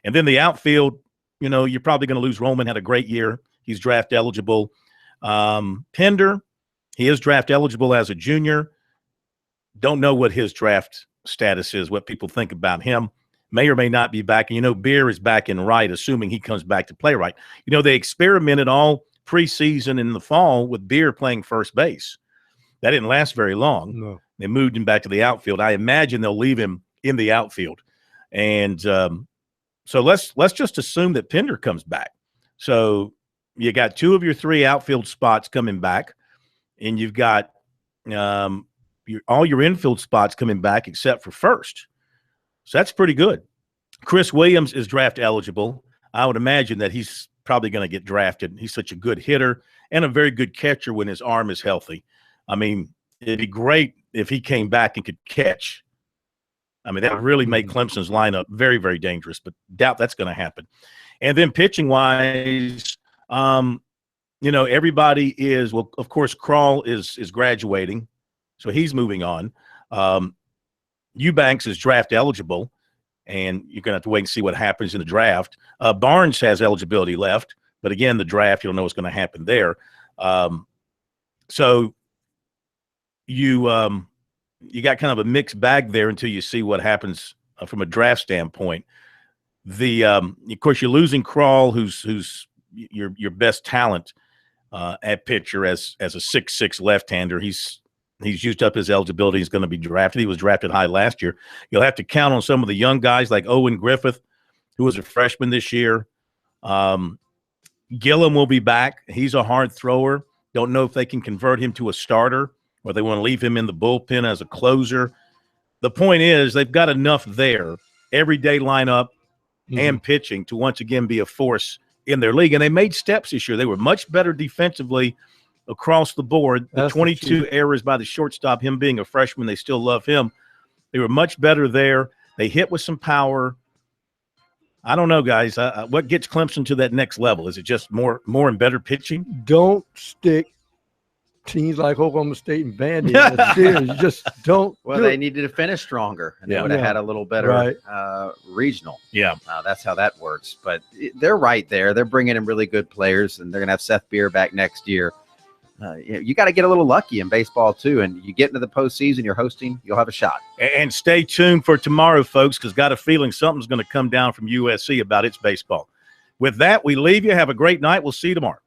Speaker 4: And then the outfield, you're probably going to lose Roman, had a great year. He's draft eligible. Pender, he is draft eligible as a junior. Don't know what his draft status is, what people think about him. May or may not be back. And, Beer is back in right, assuming he comes back to play right. They experimented all preseason in the fall with Beer playing first base. That didn't last very long.
Speaker 6: No.
Speaker 4: They moved him back to the outfield. I imagine they'll leave him in the outfield. And so let's just assume that Pender comes back. So you got two of your three outfield spots coming back, and you've got all your infield spots coming back except for first. So that's pretty good. Chris Williams is draft eligible. I would imagine that he's probably going to get drafted. He's such a good hitter and a very good catcher when his arm is healthy. I mean, it'd be great if he came back and could catch. I mean, that would really make Clemson's lineup very, very dangerous, but doubt that's going to happen. And then pitching-wise, everybody is – well, of course, Krall is graduating, so he's moving on. Eubanks is draft eligible, and you're going to have to wait and see what happens in the draft. Barnes has eligibility left, but again, the draft, you don't know what's going to happen there. So you got kind of a mixed bag there until you see what happens from a draft standpoint. Of course, you're losing Krall, who's your best talent at pitcher as a 6'6" left-hander. He's used up his eligibility. He's going to be drafted. He was drafted high last year. You'll have to count on some of the young guys like Owen Griffith, who was a freshman this year. Gillum will be back. He's a hard thrower. Don't know if they can convert him to a starter or they want to leave him in the bullpen as a closer. The point is they've got enough there, everyday lineup and pitching, to once again be a force in their league. And they made steps this year. They were much better defensively across the board. The 22 errors by the shortstop, him being a freshman, they still love him. They were much better there. They hit with some power. I don't know, guys. What gets Clemson to that next level? Is it just more and better pitching?
Speaker 6: Don't stick teams like Oklahoma State and Vandy in the series. Just don't.
Speaker 5: Well, they needed to finish stronger, and they would have had a little better regional.
Speaker 4: Yeah.
Speaker 5: That's how that works. But they're right there. They're bringing in really good players, and they're going to have Seth Beer back next year. You got to get a little lucky in baseball, too. And you get into the postseason, you're hosting, you'll have a shot.
Speaker 4: And stay tuned for tomorrow, folks, because got a feeling something's going to come down from USC about its baseball. With that, we leave you. Have a great night. We'll see you tomorrow.